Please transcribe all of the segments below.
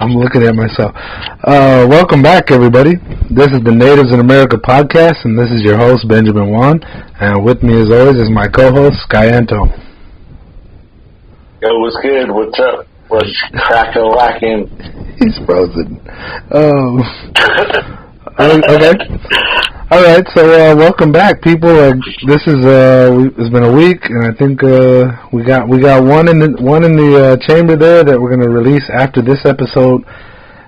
I'm looking at myself. Welcome back, everybody. This is the Natives in America podcast, and this is your host, Benjamin Juan. And with me, as always, is my co-host, Skyanto. Yo, what's good? What's up? What's crack-a-lacking? He's frozen. Okay. All right, so welcome back, people. This is it's been a week, and I think we got one in the chamber there that we're gonna release after this episode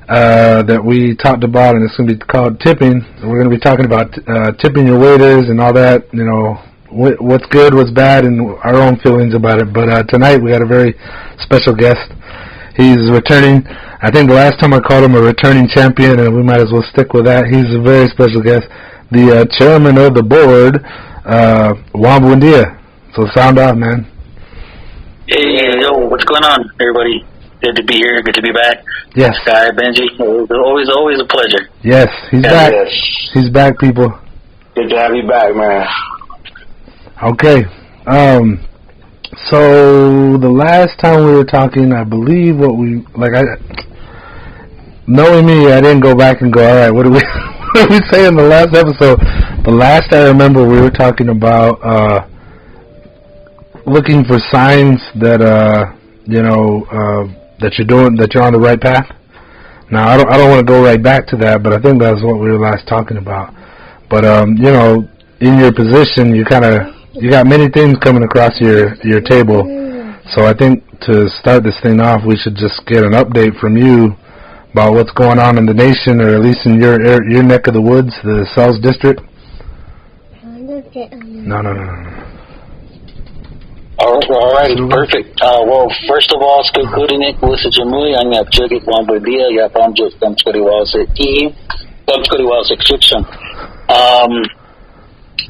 that we talked about, and it's gonna be called tipping. We're gonna be talking about tipping your waiters and all that. You know, what's good, what's bad, and our own feelings about it. But tonight we got a very special guest. He's returning. I think the last time I called him a returning champion, and we might as well stick with that. He's a very special guest. The chairman of the board, Juan Buendia. So sound off, man. Hey, yo, what's going on, everybody? Good to be here. Good to be back. Yes. Sky, Benji, always a pleasure. Yes, he's back. Yes. He's back, people. Good to have you back, man. Okay. So the last time we were talking, I believe knowing me, I didn't go back and go, all right, what did we say in the last episode? The last I remember, we were talking about looking for signs that that you're on the right path. Now I don't want to go right back to that, but I think that's what we were last talking about. But in your position, you got many things coming across your table. So I think to start this thing off, we should just get an update from you about what's going on in the nation, or at least in your neck of the woods, the South District. No. All right, perfect. Well, first of all, skikudinik sa Jamui ang yapjugit Juan Buendia yapam just kamskuriwal sa section.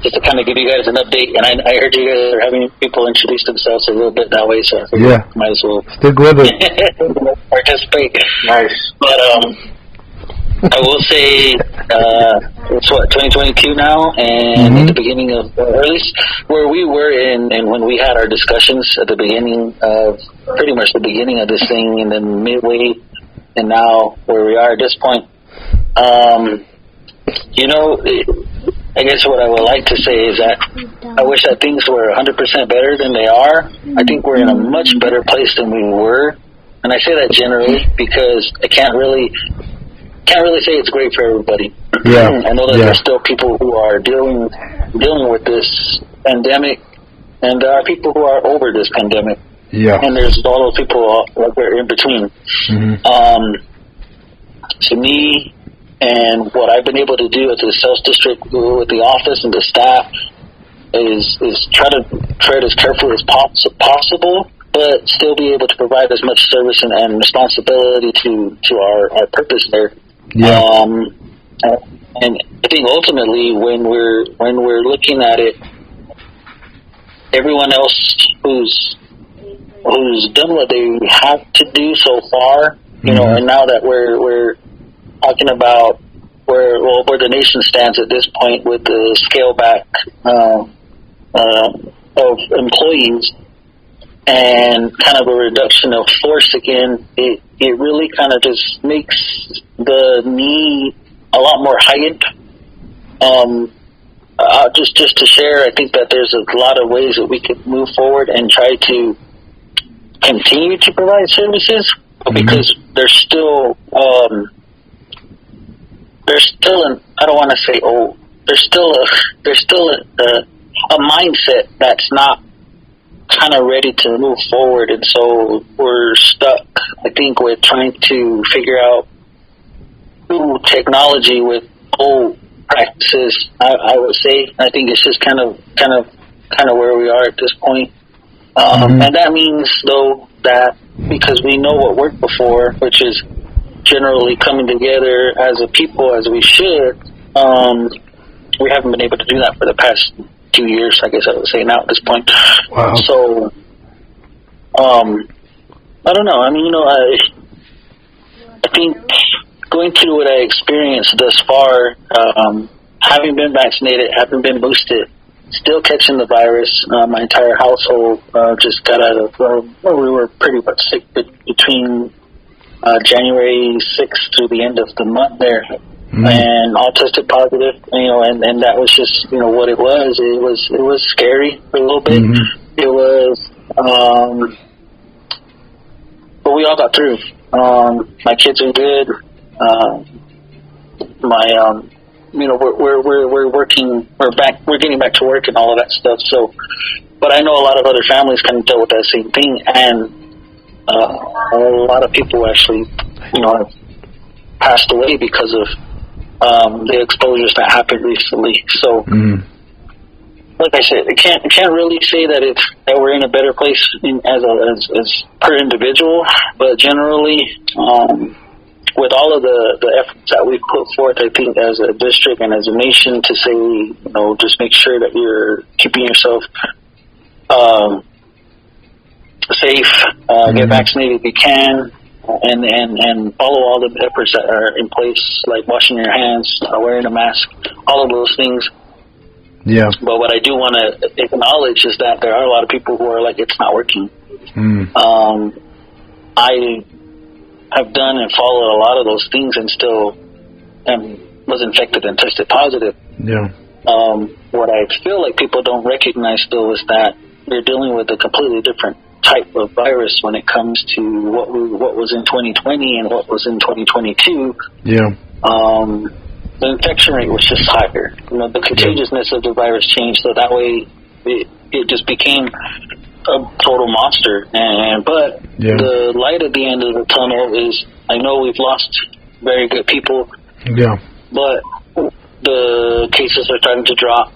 Just to kind of give you guys an update, and I heard you guys are having people introduce themselves a little bit that way, so I figured might as well stick with it. Participate. Nice. But I will say it's 2022 now, and at the beginning of, or at least where we were in, and when we had our discussions at the beginning of, pretty much the beginning of this thing, and then midway, and now where we are at this point. I guess what I would like to say is that I wish that things were 100% better than they are. I think we're in a much better place than we were, and I say that generally because I can't really say it's great for everybody. Yeah. I know that there's still people who are dealing with this pandemic, and there are people who are over this pandemic. Yeah. And there's all those people like they're in between. To me, and what I've been able to do at the South District with the office and the staff is try to tread as carefully as possible, but still be able to provide as much service and responsibility to our purpose there. Yeah. And I think ultimately when we're looking at it, everyone else who's done what they have to do so far, and now that we're talking about where the nation stands at this point with the scale back of employees and kind of a reduction of force again, it really kind of just makes the need a lot more heightened. Just to share, I think that there's a lot of ways that we could move forward and try to continue to provide services, because there's still I don't want to say there's still a mindset that's not kind of ready to move forward, and so we're stuck, I think, with trying to figure out new technology with old practices. I would say I think it's just kind of where we are at this point, and that means though that because we know what worked before, which is generally coming together as a people as we should, we haven't been able to do that for the past 2 years, I guess I would say now at this point. Wow. So, I don't know. I mean, I think going through what I experienced thus far, having been vaccinated, having been boosted, still catching the virus, my entire household just got out of, we were pretty much sick between January 6th through the end of the month there. And all tested positive, and that was just, what it was. It was scary for a little bit. It was, but we all got through. My kids are good. We're working, we're getting back to work and all of that stuff. So, but I know a lot of other families kind of dealt with that same thing, and a lot of people actually, have passed away because of the exposures that happened recently. So, like I said, I can't really say that we're in a better place as per individual, but generally, with all of the efforts that we've put forth, I think as a district and as a nation to say, just make sure that you're keeping yourself safe, get vaccinated if you can. And follow all the efforts that are in place, like washing your hands, wearing a mask, all of those things. Yeah. But what I do want to acknowledge is that there are a lot of people who are like, it's not working. I have done and followed a lot of those things and still was infected and tested positive. Yeah. What I feel like people don't recognize still is that we're dealing with a completely different type of virus when it comes to what was in 2020 and what was in 2022. Yeah. The infection rate was just higher. The contagiousness of the virus changed, so that way it just became a total monster. But the light at the end of the tunnel is, I know we've lost very good people. Yeah. But the cases are starting to drop.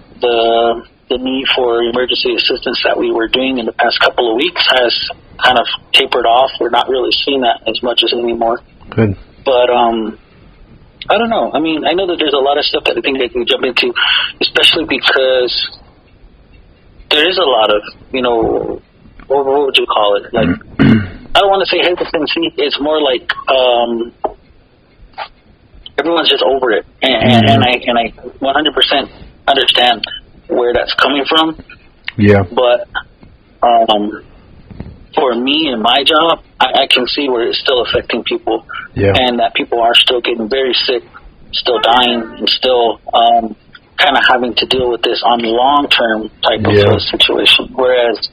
The need for emergency assistance that we were doing in the past couple of weeks has kind of tapered off. We're not really seeing that as much as anymore. Good. But, I don't know. I mean, I know that there's a lot of stuff that I think they can jump into, especially because there is a lot of, what would you call it? Like, I don't want to say hesitancy. It's more like, everyone's just over it. And I 100% understand where that's coming from. Yeah. But for me and my job, I can see where it's still affecting people. Yeah. And that people are still getting very sick, still dying, and still kind of having to deal with this on the long-term type of situation. Whereas,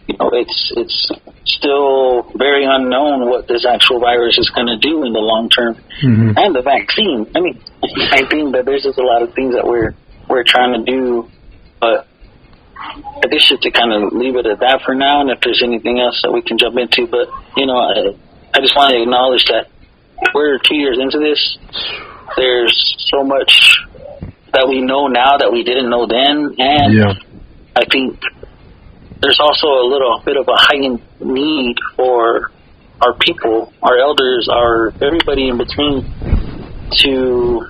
it's still very unknown what this actual virus is going to do in the long term. And the vaccine. I mean, I think that there's just a lot of things that we're trying to do. But I guess just to kind of leave it at that for now, and if there's anything else that we can jump into. But, I just want to acknowledge that we're 2 years into this. There's so much that we know now that we didn't know then. And I think there's also a little bit of a heightened need for our people, our elders, everybody in between to,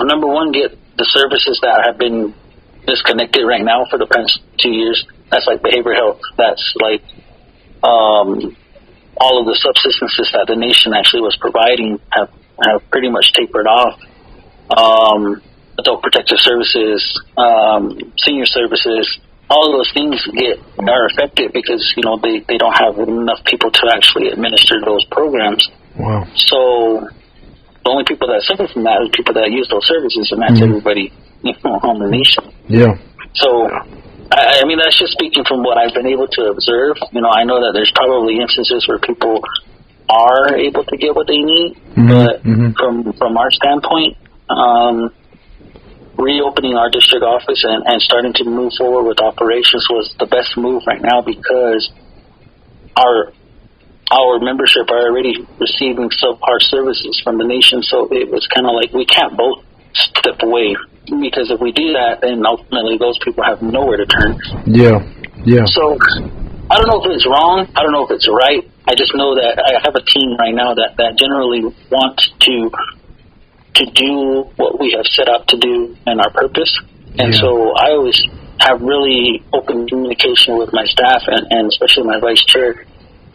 number one, get the services that have been disconnected right now for the past 2 years. That's like behavioral health. That's like all of the subsistences that the nation actually was providing have pretty much tapered off. Adult protective services, senior services, all of those things are affected because they don't have enough people to actually administer those programs. Wow. So the only people that suffer from that are people that use those services, and that's everybody on the nation. Yeah. So, I mean, that's just speaking from what I've been able to observe. I know that there's probably instances where people are able to get what they need, but from our standpoint, reopening our district office and starting to move forward with operations was the best move right now because our membership are already receiving subpar services from the nation, so it was kind of like we can't both step away, because if we do that, then ultimately those people have nowhere to turn. Yeah. So I don't know if it's wrong. I don't know if it's right. I just know that I have a team right now that generally wants to do what we have set out to do and our purpose. And so I always have really open communication with my staff and especially my vice chair.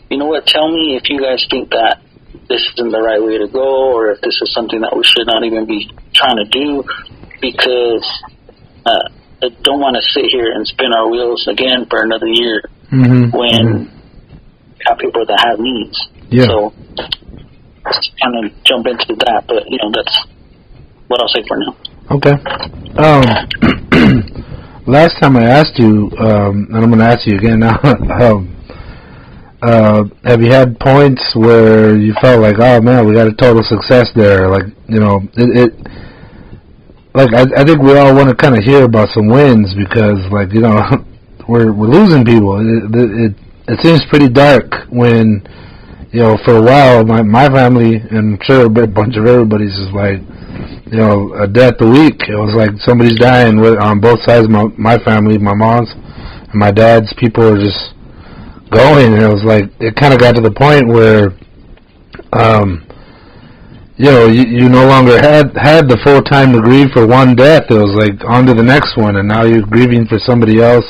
You know what? Tell me if you guys think that this isn't the right way to go, or if this is something that we should not even be trying to do, because I don't want to sit here and spin our wheels again for another year when we have people that have needs. Yeah. So kind of jump into that, but that's what I'll say for now. Okay. Last time I asked you, and I'm going to ask you again now. Have you had points where you felt like, oh man, we got a total success there? Like, I think we all want to kind of hear about some wins because, like, we're losing people. It seems pretty dark when, for a while, my family, and I'm sure a bunch of everybody's is like, a death a week. It was like somebody's dying on both sides of my family, my mom's and my dad's. People were just going, and it was like, it kind of got to the point where, you no longer had the full time to grieve for one death. It was like on to the next one, and now you're grieving for somebody else,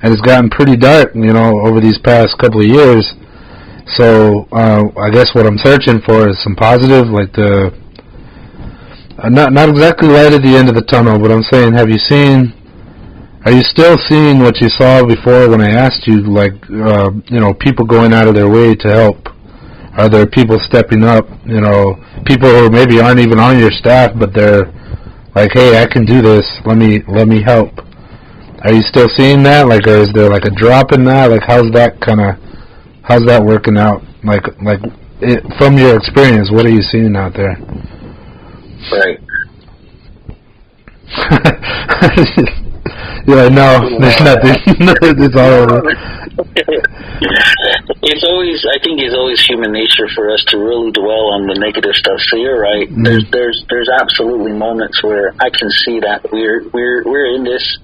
and it's gotten pretty dark, over these past couple of years. So I guess what I'm searching for is some positive, like not exactly light at the end of the tunnel, but I'm saying, are you still seeing what you saw before when I asked you, like, people going out of their way to help? Are there people stepping up, people who maybe aren't even on your staff, but they're like, hey, I can do this, let me help. Are you still seeing that? Like, or is there like a drop in that? Like, how's that working out? Like from your experience, what are you seeing out there? Right. Yeah, no, there's nothing. It's all over. I think it's always human nature for us to really dwell on the negative stuff. So you're right. Mm-hmm. There's absolutely moments where I can see that we're in this,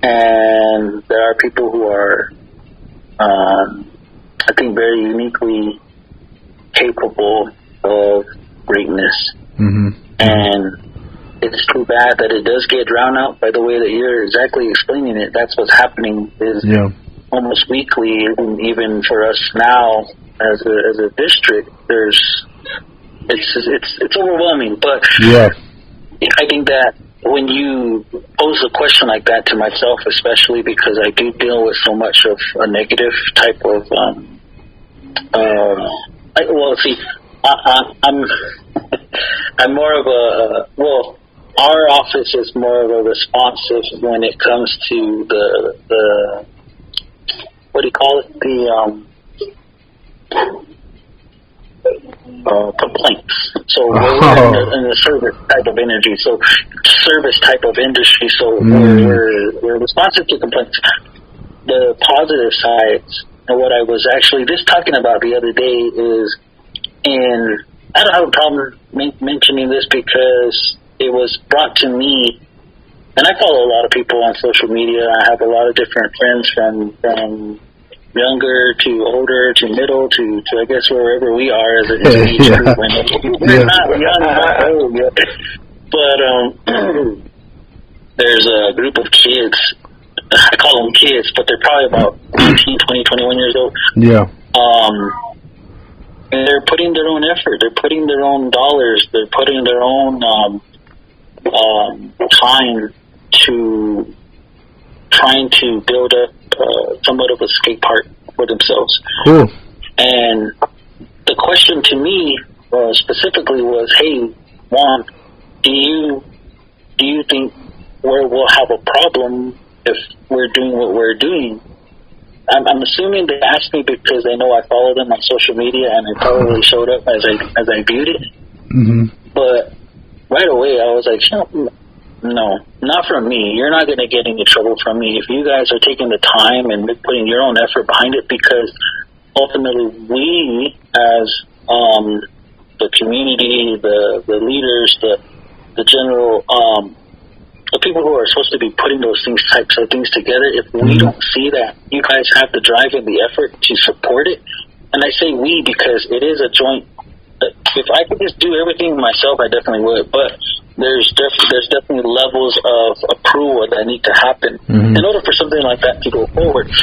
and there are people who are, I think, very uniquely capable of greatness. Mm-hmm. And it's too bad that it does get drowned out by the way that you're exactly explaining it. That's what's happening is almost weekly, even for us now as a district. It's overwhelming, but I think that when you pose a question like that to myself, especially because I do deal with so much of a negative type of I'm more of our office is more of a responsive when it comes to the what do you call it? Complaints. So we're in the service type of energy. So service type of industry. So we're responsive to complaints. The positive sides, and what I was actually just talking about the other day is, and I don't have a problem mentioning this because it was brought to me, and I follow a lot of people on social media. I have a lot of different friends from younger to older to middle to I guess wherever we are as an age group. We're not young, not old yet. But there's a group of kids. I call them kids, but they're probably about 19, 20, 21 years old. Yeah. And they're putting their own effort. They're putting their own dollars. They're putting their own time to trying to build up somewhat of a skate park for themselves. Cool. And the question to me specifically was, hey, Juan, do you think we'll have a problem if we're doing what we're doing? I'm assuming they asked me because they know I follow them on social media, and I probably showed up as I viewed it. Mm-hmm. But right away, I was like, no, not from me. You're not going to get any trouble from me if you guys are taking the time and putting your own effort behind it, because ultimately we, as the community, the leaders, the general, the people who are supposed to be putting those types of things together, if we don't see that you guys have the drive and the effort to support it, and I say we because it is a joint. If I could just do everything myself, I definitely would, but there's definitely levels of approval that need to happen in order for something like that to go forward.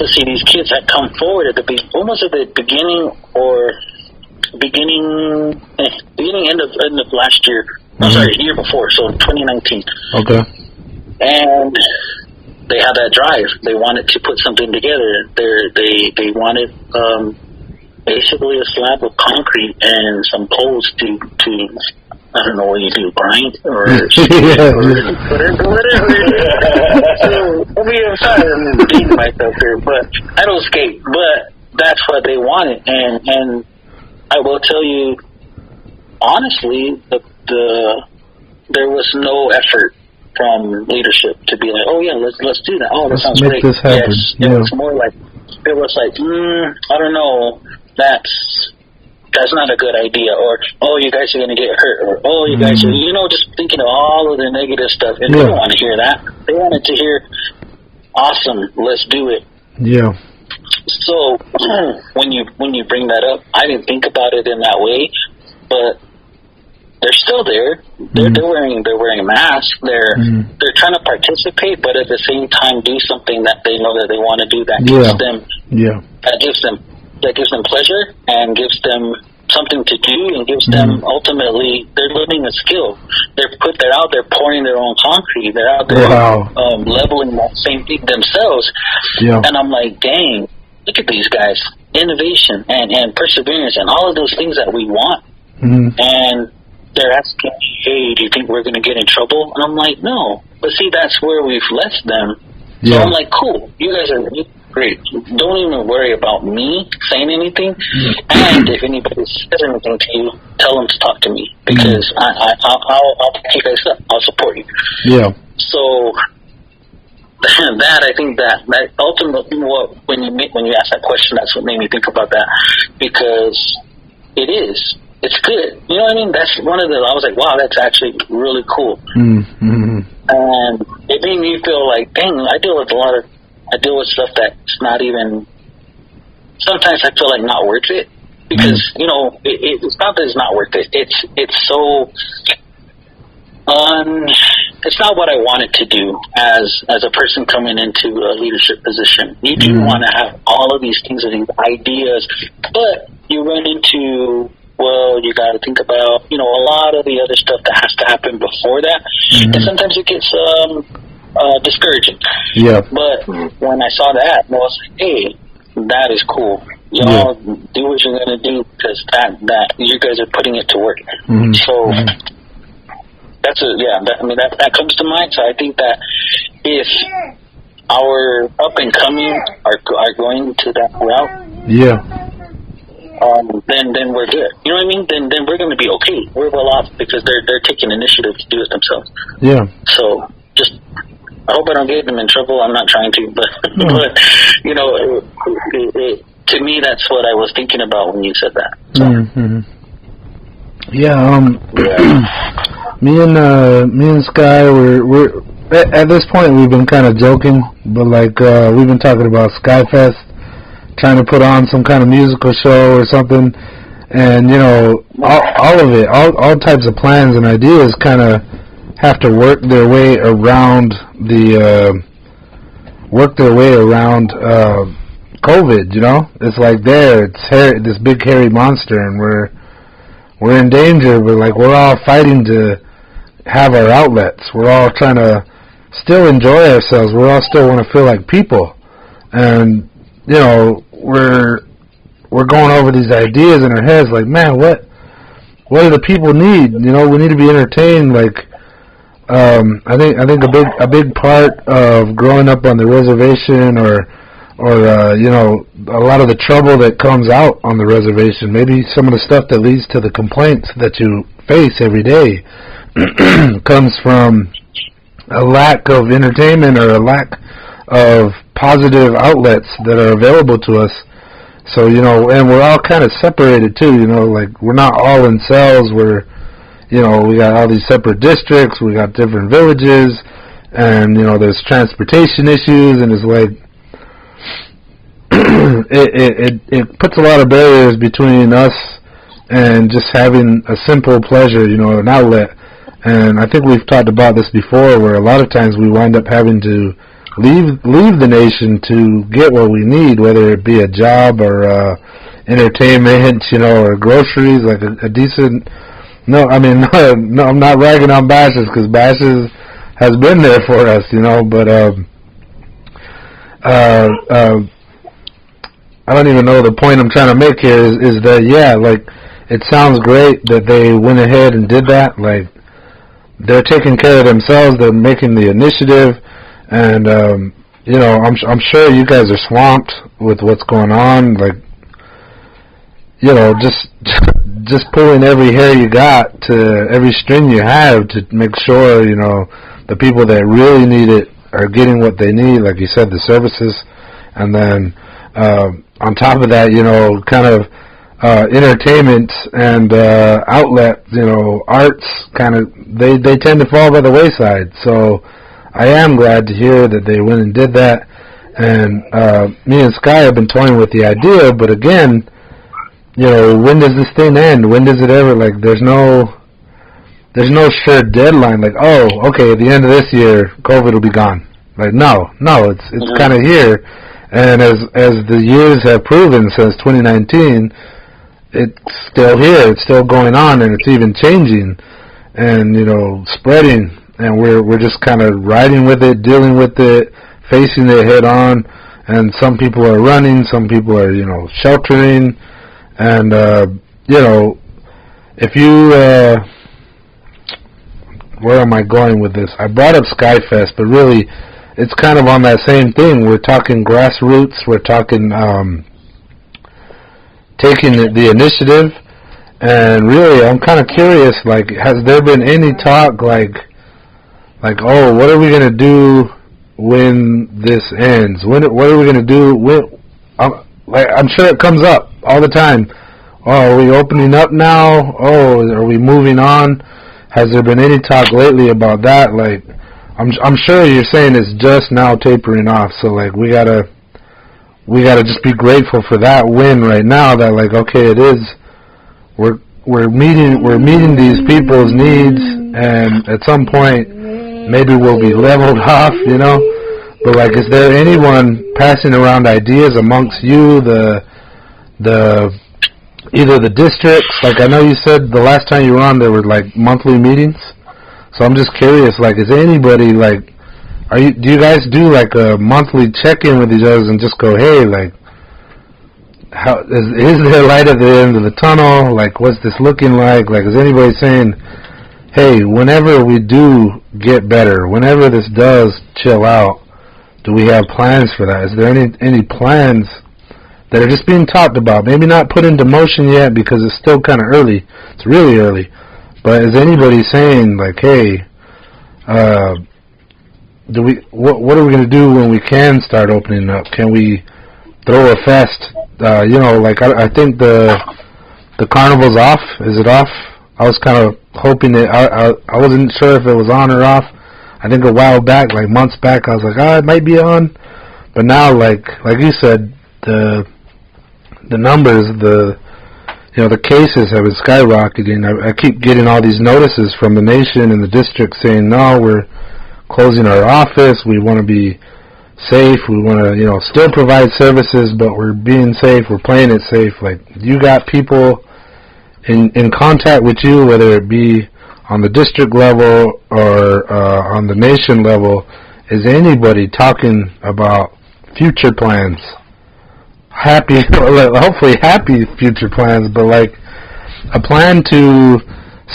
To see these kids that come forward at almost at the beginning end of last year. I'm sorry, the year before, so 2019. Okay. And they had that drive. They wanted to put something together. They wanted basically a slab of concrete and some poles to I don't know what you do, grind or whatever. So I'm sorry, I'm dating myself here, but I don't skate. But that's what they wanted, and I will tell you honestly, there was no effort from leadership to be like, oh yeah, let's do that. Oh, that sounds great. This happen. Yes, it was more like I don't know, that's not a good idea, or oh, you guys are going to get hurt, or oh, you guys are, just thinking of all of the negative stuff, and they don't want to hear that. They wanted to hear, awesome, let's do it. Yeah. So when you bring that up, I didn't think about it in that way, but they're still there. They're wearing a mask. They're trying to participate, but at the same time do something that they know that they want to do that gives them pleasure and gives them something to do and gives them ultimately they're learning a skill. They're out there pouring their own concrete. They're out there leveling that same thing themselves. Yeah. And I'm like, dang, look at these guys. Innovation and perseverance and all of those things that we want. And they're asking me, hey, do you think we're going to get in trouble? And I'm like, no. But see, that's where we've left them. So I'm like, cool. You guys are great. Don't even worry about me saying anything. And if anybody says anything to you, tell them to talk to me because I'll pick you guys up. I'll support you. Yeah. So that I think that ultimately, when you ask that question, that's what made me think about that because it's good. You know what I mean? That's one of I was like, wow, that's actually really cool. And it made me feel like, dang, I deal with stuff that's not even, sometimes I feel like not worth it because, it's not that it's not worth it. It's so, it's not what I wanted to do as a person coming into a leadership position. You do want to have all of these things and these ideas, but you run into, well, you got to think about, a lot of the other stuff that has to happen before that. And sometimes it gets discouraging. Yeah. But when I saw that, I was like, hey, that is cool. Y'all do what you're going to do because that you guys are putting it to work. So that's that comes to mind. So I think that if our up and coming are going to that route, then we're good. You know what I mean? Then we're going to be okay. We're well off because they're taking initiative to do it themselves. Yeah. So I hope I don't get them in trouble. I'm not trying to, but to me that's what I was thinking about when you said that. So. Me and Sky, we're at this point we've been kind of joking, but we've been talking about Skyfest, trying to put on some kind of musical show or something, and all of it, all types of plans and ideas kind of have to work their way around COVID. It's like it's this big hairy monster, and we're in danger, but we're all fighting to have our outlets. We're all trying to still enjoy ourselves. We all still want to feel like people, and we're going over these ideas in our heads, like, man, what do the people need? We need to be entertained. I think a big part of growing up on the reservation, or a lot of the trouble that comes out on the reservation, maybe some of the stuff that leads to the complaints that you face every day, comes from a lack of entertainment or a lack of positive outlets that are available to us. So, and we're all kind of separated too, we're not all in cells. We got all these separate districts, we got different villages, and, there's transportation issues, and it's like, it puts a lot of barriers between us and just having a simple pleasure, an outlet. And I think we've talked about this before, where a lot of times we wind up having to leave the nation to get what we need, whether it be a job or entertainment, or groceries, like a decent. No, I mean, no, I'm not ragging on Bashes because Bashes has been there for us, but I don't even know the point I'm trying to make here is that, yeah, like, it sounds great that they went ahead and did that. Like, they're taking care of themselves. They're making the initiative. And, you know, I'm sure you guys are swamped with what's going on. Like, you know, just pulling every hair you got to every string you have to make sure, you know, the people that really need it are getting what they need, like you said, the services. And then on top of that, you know, kind of entertainment and outlet, you know, arts, kind of, they tend to fall by the wayside. So I am glad to hear that they went and did that. And me and Sky have been toying with the idea, but again, you know, when does this thing end? When does it ever, like, there's no sure deadline, like, oh, okay, at the end of this year, COVID will be gone. Like, no, it's kind of here. And as the years have proven since 2019, it's still here, it's still going on, and it's even changing and, you know, spreading. And we're just kind of riding with it, dealing with it, facing it head on. And some people are running, some people are, you know, sheltering. And, you know, if you, where am I going with this? I brought up Skyfest, but really, it's kind of on that same thing. We're talking grassroots. We're talking taking the initiative. And really, I'm kind of curious, like, has there been any talk, like, oh, what are we going to do when this ends? What are we going to do? Like, I'm sure it comes up all the time. Oh, are we opening up now? Oh, are we moving on? Has there been any talk lately about that? Like, I'm sure you're saying it's just now tapering off. So, like, we gotta just be grateful for that win right now. That, like, okay, it is. We're meeting these people's needs, and at some point, maybe we'll be leveled off, you know. But, like, is there anyone passing around ideas amongst you, either the districts? Like, I know you said the last time you were on there were, like, monthly meetings. So I'm just curious, like, is anybody, like, do you guys do, like, a monthly check-in with each other and just go, hey, like, how is there light at the end of the tunnel? Like, what's this looking like? Like, is anybody saying, hey, whenever we do get better, whenever this does chill out, do we have plans for that? Is there any plans that are just being talked about? Maybe not put into motion yet because it's still kind of early. It's really early. But is anybody saying, like, hey, what are we going to do when we can start opening up? Can we throw a fest? You know, like, I think the carnival's off. Is it off? I was kind of hoping that I wasn't sure if it was on or off. I think a while back, like months back, I was like, it might be on. But now, like you said, the numbers, the cases have been skyrocketing. I keep getting all these notices from the nation and the district saying, no, we're closing our office. We want to be safe. We want to, you know, still provide services, but we're being safe. We're playing it safe. Like, you got people in contact with you, whether it be on the district level or on the nation level. Is anybody talking about future plans? Hopefully happy future plans, but like a plan to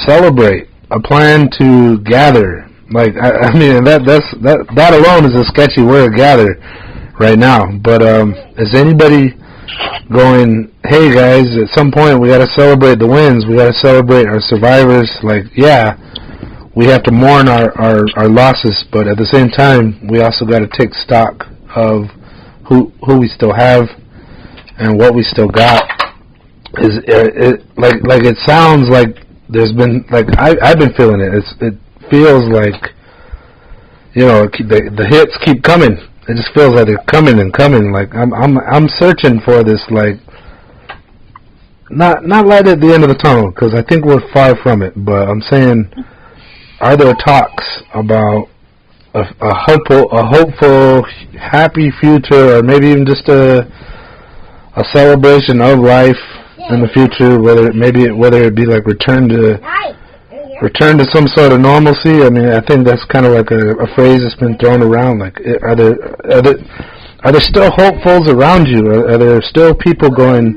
celebrate, a plan to gather. Like, I mean, that alone is a sketchy word, gather, right now. But is anybody going, hey guys, at some point we got to celebrate the wins, we got to celebrate our survivors? Like, yeah, we have to mourn our losses, but at the same time, we also got to take stock of who we still have and what we still got. Like it sounds like there's been, like, I've been feeling it. It feels like, you know, the hits keep coming. It just feels like they're coming and coming. Like, I'm searching for this, like, not light at the end of the tunnel, because I think we're far from it. But I'm saying, are there talks about a hopeful, happy future, or maybe even just a celebration of life in the future? Whether it be like return to some sort of normalcy. I mean, I think that's kind of like a phrase that's been thrown around. Like, are there still hopefuls around you? Are there still people going,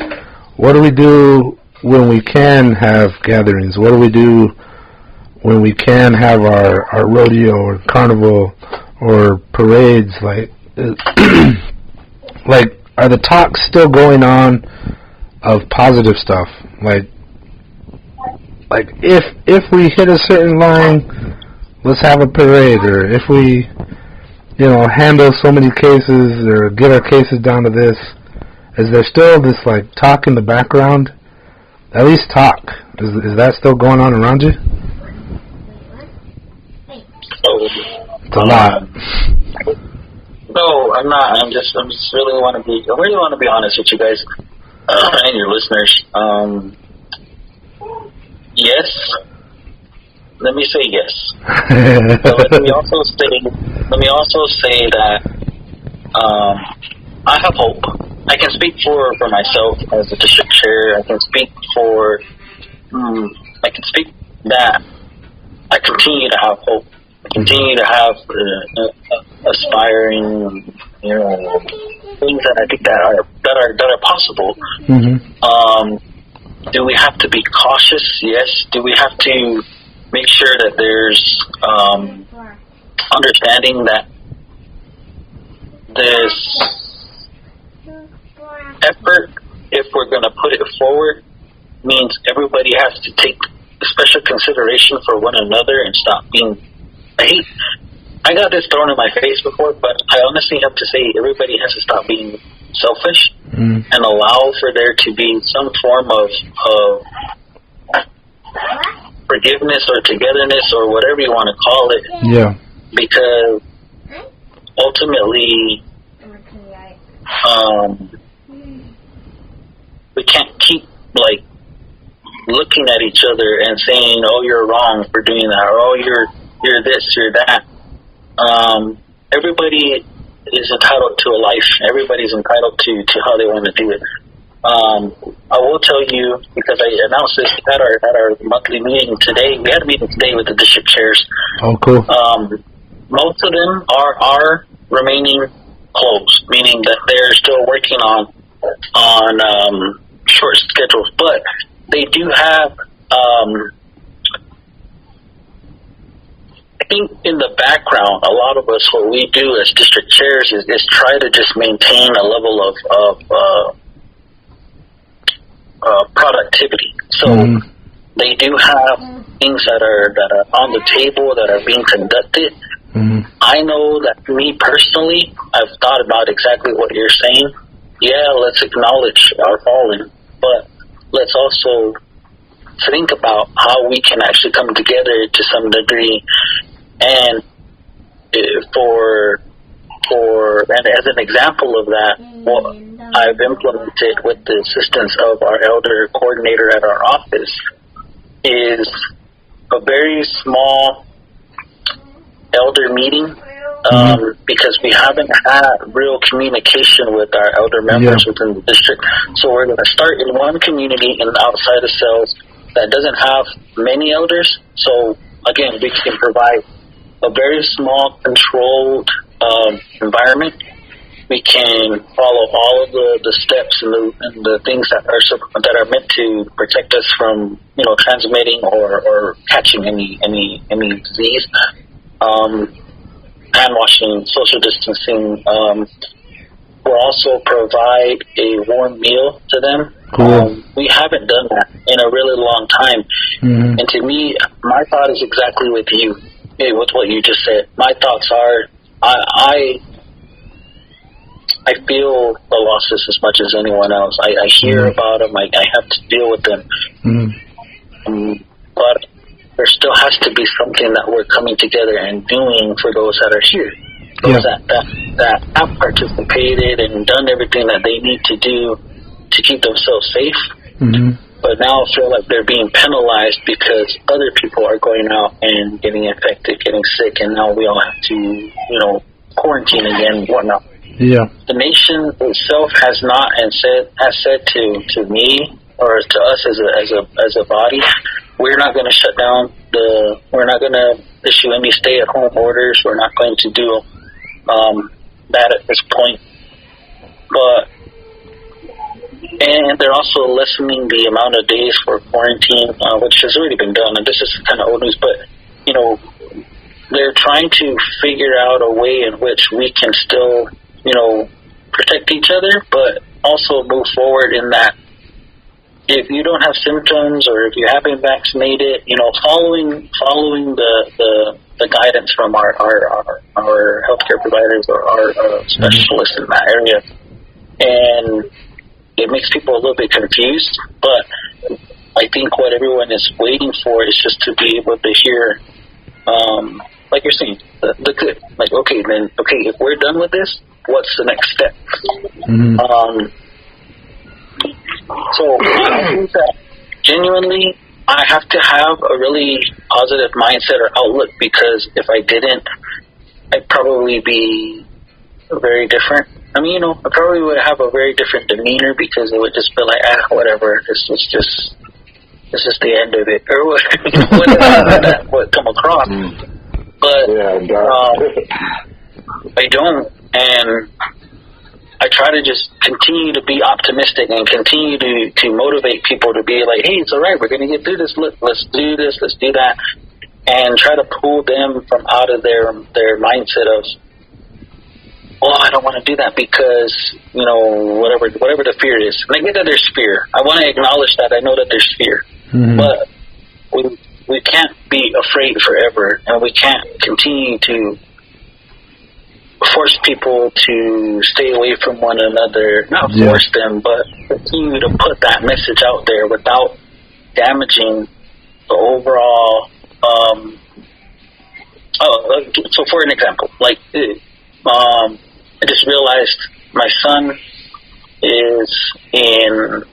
what do we do when we can have gatherings? What do we do when we can have our rodeo or carnival or parades? Like, like, are the talks still going on of positive stuff? Like if we hit a certain line, let's have a parade, or if we, handle so many cases or get our cases down to this, is there still this like talk in the background? At least talk. Is that still going on around you? It's a lot. No, I'm not. I just really want to be honest with you guys and your listeners. Yes. Let me say yes. So let me also say that I have hope. I can speak for myself as a district chair. I can speak that I continue to have hope. I continue to have aspiring, things that I think that are possible. Mm-hmm. Do we have to be cautious? Yes. Do we have to make sure that there's understanding that this effort, if we're going to put it forward, means everybody has to take special consideration for one another and stop being. I got this thrown in my face before, but I honestly have to say everybody has to stop being selfish and allow for there to be some form of forgiveness or togetherness or whatever you want to call it. Yeah. Because ultimately, we can't keep like looking at each other and saying, "Oh, you're wrong for doing that," or "Oh, you're this, you're that." Everybody is entitled to a life. Everybody's entitled to how they want to do it. I will tell you, because I announced this at our monthly meeting today. We had a meeting today with the district chairs. Oh, cool. Most of them are remaining closed, meaning that they're still working on short schedules, but they do have. I think in the background, a lot of us, what we do as district chairs is try to just maintain a level of productivity. So they do have things that are on the table that are being conducted. I know that me personally, I've thought about exactly what you're saying. Yeah, let's acknowledge our fallen, but let's also think about how we can actually come together to some degree. And and as an example of that, what I've implemented with the assistance of our elder coordinator at our office is a very small elder meeting, because we haven't had real communication with our elder members within the district. So we're going to start in one community and outside of cells that doesn't have many elders. So again, we can provide a very small, controlled environment. We can follow all of the steps and the things that are meant to protect us from transmitting or catching any disease. Hand washing, social distancing. We'll also provide a warm meal to them. Cool. We haven't done that in a really long time. And to me, my thought is exactly with you. With what you just said, my thoughts are, I feel the losses as much as anyone else. I hear about them. I have to deal with them. But there still has to be something that we're coming together and doing for those that are here, those that have participated and done everything that they need to do to keep themselves safe. But now I feel like they're being penalized because other people are going out and getting infected, getting sick, and now we all have to, quarantine again and whatnot. Yeah. The nation itself has said to me or to us as a body, we're not going to shut down we're not going to issue any stay-at-home orders. We're not going to do that at this point. And they're also lessening the amount of days for quarantine, which has already been done. And this is kind of old news, but, you know, they're trying to figure out a way in which we can still, you know, protect each other, but also move forward in that if you don't have symptoms or if you haven't been vaccinated, you know, following the guidance from our healthcare providers or our specialists in that area. And it makes people a little bit confused, but I think what everyone is waiting for is just to be able to hear, like you're saying, the good. Like, okay, if we're done with this, what's the next step? So I think that genuinely, I have to have a really positive mindset or outlook, because if I didn't, I'd probably be very different. I mean, you know, I probably would have a very different demeanor, because it would just be like, whatever, this is the end of it, or whatever that would come across. But I don't, and I try to just continue to be optimistic and continue to motivate people to be like, hey, it's all right, we're going to get through this, let's do this, let's do that, and try to pull them from out of their mindset of, oh, I don't want to do that because, you know, whatever the fear is. And I get that there's fear. I want to acknowledge that. I know that there's fear. But we can't be afraid forever, and we can't continue to force people to stay away from one another. Not force them, but continue to put that message out there without damaging the overall... so for an example, like... I just realized my son is in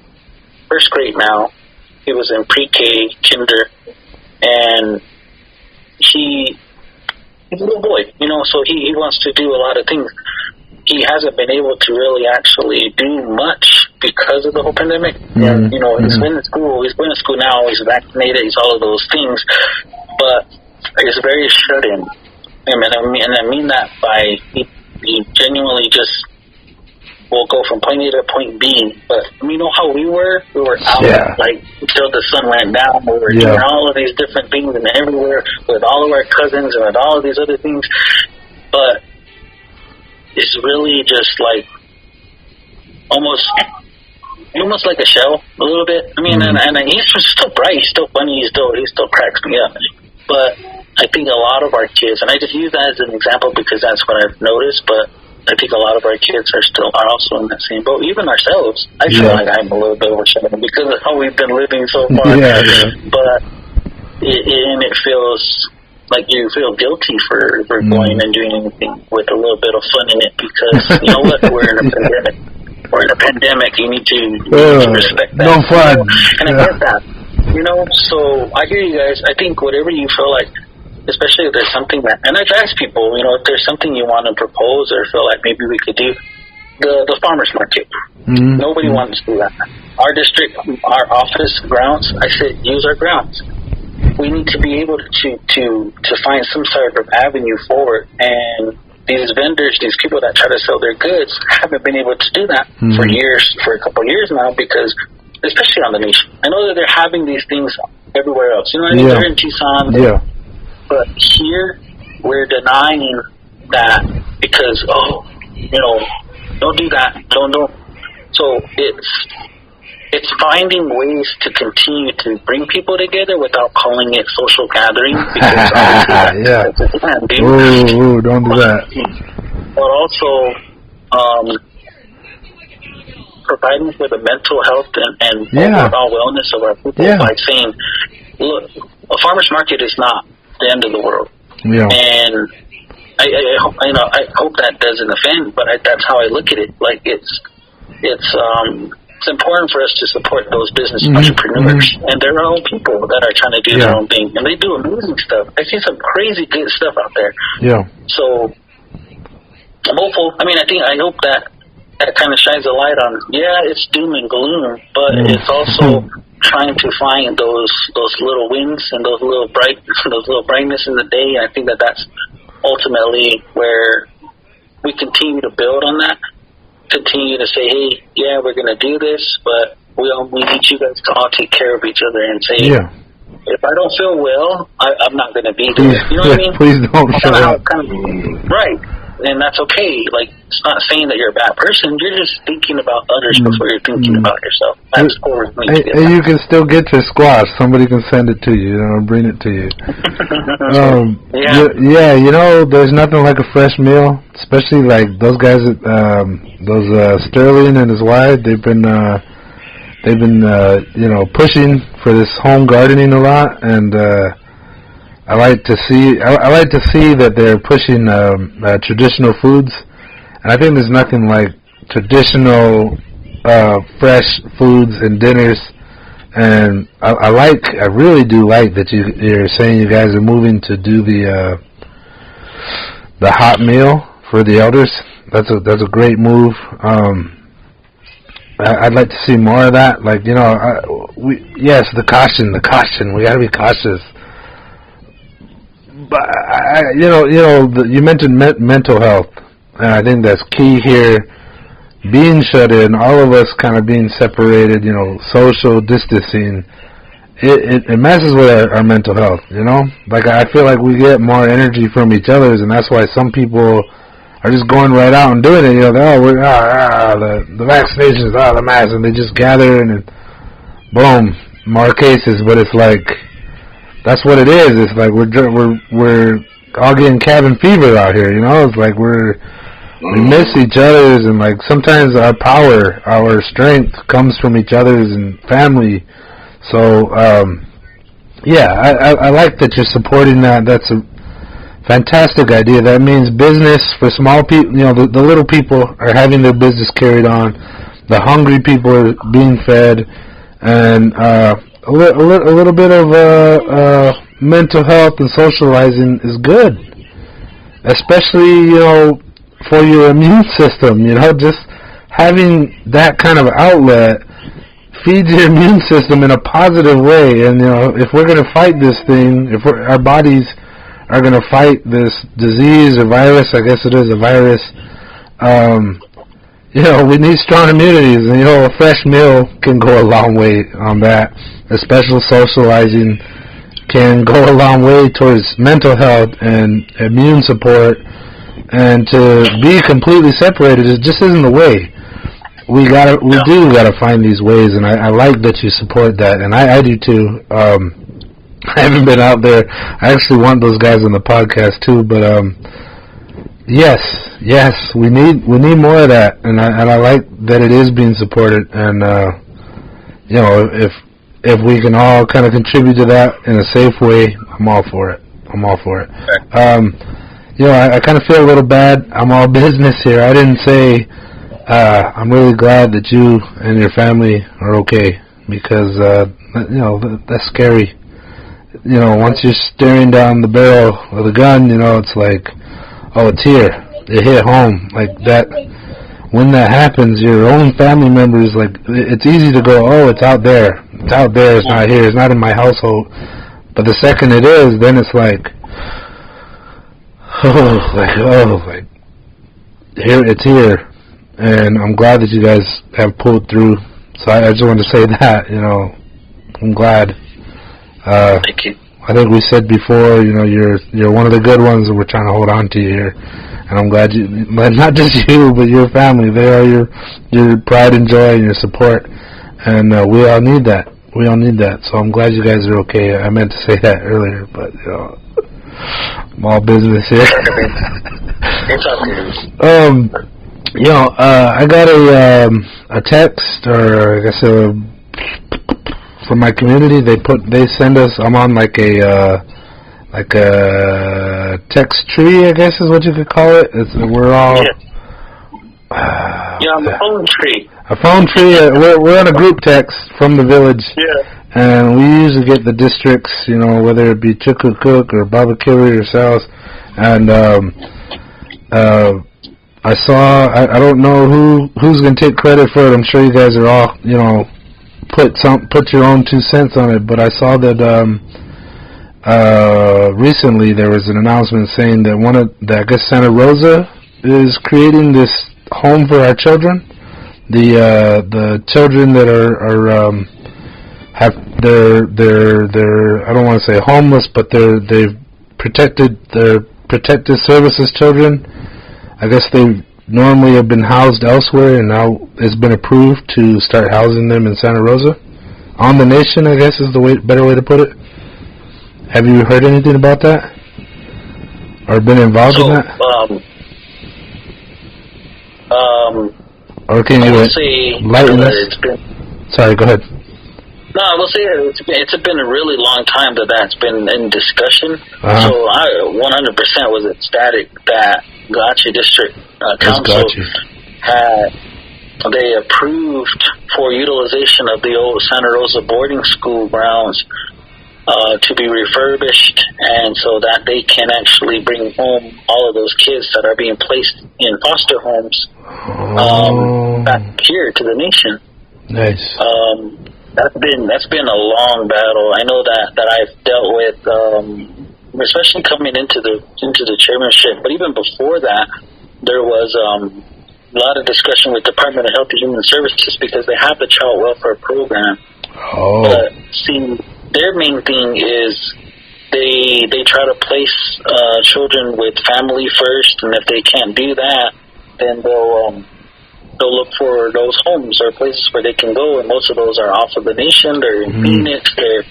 first grade now. He was in pre-K, kinder, and he's a little boy, you know, so he wants to do a lot of things. He hasn't been able to really actually do much because of the whole pandemic. You know, he's been in school. He's going to school now. He's vaccinated. He's all of those things, but he's very shut in. And I mean that by he genuinely just will go from point A to point B. But you know how we were out like until the sun went down. We were doing all of these different things and everywhere with all of our cousins and with all of these other things. But it's really just like almost like a shell a little bit. I mean, and he's still bright, he's still funny, he still cracks me up. But I think a lot of our kids, and I just use that as an example because that's what I've noticed, but I think a lot of our kids are also in that same boat. Even ourselves. I feel like I'm a little bit overshadowed because of how we've been living so far. But it feels like you feel guilty for going and doing anything with a little bit of fun in it, because you know what, we're in a pandemic. We're in a pandemic. You need to respect that. No fun. And I get that. You know, so I hear you guys. I think whatever you feel like, especially if there's something that, and I've asked people, you know, if there's something you want to propose or feel like maybe we could do, the farmers market. Nobody wants to do that. Our district, our office grounds, I said, use our grounds. We need to be able to find some sort of avenue forward, and these vendors, these people that try to sell their goods, haven't been able to do that for a couple of years now, because especially on the nation. I know that they're having these things everywhere else. You know what I mean? They're in Tucson. But here, we're denying that because, you know, don't do that. Don't. So it's finding ways to continue to bring people together without calling it social gathering. Because don't do that. But also, providing for the mental health and overall wellness of our people by saying, look, a farmer's market is not the end of the world. And I hope that doesn't offend, but that's how I look at it. Like it's important for us to support those business entrepreneurs, and there are people that are trying to do their own thing, and they do amazing stuff. I see some crazy good stuff out there. So I'm hopeful. I mean, I hope that kind of shines a light on. It's doom and gloom, but it's also trying to find those little wins and those little brightness in the day. And I think that's ultimately where we continue to build on that. continue to say, hey, yeah, we're going to do this, but we need you guys to all take care of each other and say, yeah. If I don't feel well, I'm not going to be there. You know what I mean? Please don't show up. Right. And that's okay. Like, it's not saying that you're a bad person. You're just thinking about others before you're thinking about yourself. That's core. And you can still get your squash. Somebody can send it to you, bring it to you. Yeah, there's nothing like a fresh meal, especially like those guys, Sterling and his wife, they've been pushing for this home gardening a lot, and I like to see that they're pushing traditional foods, and I think there's nothing like traditional fresh foods and dinners. And I really do like that you're saying you guys are moving to do the hot meal for the elders. That's a great move. I'd like to see more of that. Like, the caution. We got to be cautious. But you mentioned mental health, and I think that's key here. Being shut in, all of us kind of being separated, social distancing, it messes with our mental health. Like, I feel like we get more energy from each other, and that's why some people are just going right out and doing it. The vaccinations, the masks, and they just gather and boom, more cases. But it's like, that's what it is. It's like we're all getting cabin fever out here. It's like we miss each other's, and like sometimes our power, our strength comes from each other's and family. So I like that you're supporting that. That's a fantastic idea. That means business for small people. The little people are having their business carried on. The hungry people are being fed, and a little bit of mental health and socializing is good, especially for your immune system. Just having that kind of outlet feeds your immune system in a positive way. And if we're going to fight this thing, if our bodies are going to fight this disease or virus, I guess it is a virus, we need strong immunities, and a fresh meal can go a long way on that. Especially socializing can go a long way towards mental health and immune support, and to be completely separated, it just isn't the way. We do gotta find these ways, and I like that you support that, and I do too. I haven't been out there. I actually want those guys on the podcast too, but yes, we need more of that, and I like that it is being supported, and if we can all kind of contribute to that in a safe way, I'm all for it. I kind of feel a little bad. I'm all business here. I didn't say I'm really glad that you and your family are okay, because that's scary. Once you're staring down the barrel of the gun, it's like, oh, it's here. It hit home. Like that. When that happens, your own family members, like, it's easy to go, oh, it's out there. It's out there. It's not here. It's not in my household. But the second it is, then it's like, here, it's here. And I'm glad that you guys have pulled through. So I just wanted to say that, I'm glad. Thank you. I think we said before, you're one of the good ones, and we're trying to hold on to you here. And I'm glad not just you, but your family. They are your pride and joy and your support. And we all need that. So I'm glad you guys are okay. I meant to say that earlier, but I'm all business here. It's okay. I got a text, or I guess from my community. They send us. I'm on like a text tree, I guess is what you could call it. We're all on the phone tree. A phone tree. We're on a group text from the village. Yeah. And we usually get the districts, whether it be Chukukuk or Babakiri or South. And I saw. I don't know who's going to take credit for it. I'm sure you guys are all, put your own 2 cents on it. But I saw that recently there was an announcement saying that I guess Santa Rosa is creating this home for our children. The children that are have they're I don't want to say homeless, but they're protected services children. I guess they normally have been housed elsewhere, and now it's been approved to start housing them in Santa Rosa. On the Nation, I guess, is the better way to put it. Have you heard anything about that? Or been involved in that? Or can you lighten us? Sorry, go ahead. No, I will say it's been a really long time that's been in discussion. So I 100% was ecstatic that Gotcha District Council they approved for utilization of the old Santa Rosa boarding school grounds to be refurbished, and so that they can actually bring home all of those kids that are being placed in foster homes back here to the nation. Nice. That's been a long battle. I know that I've dealt with, especially coming into the chairmanship. But even before that, there was a lot of discussion with Department of Health and Human Services because they have the child welfare program. But see, their main thing is they try to place children with family first, and if they can't do that, then they'll look for those homes or places where they can go, and most of those are off of the nation. They're in Phoenix, they're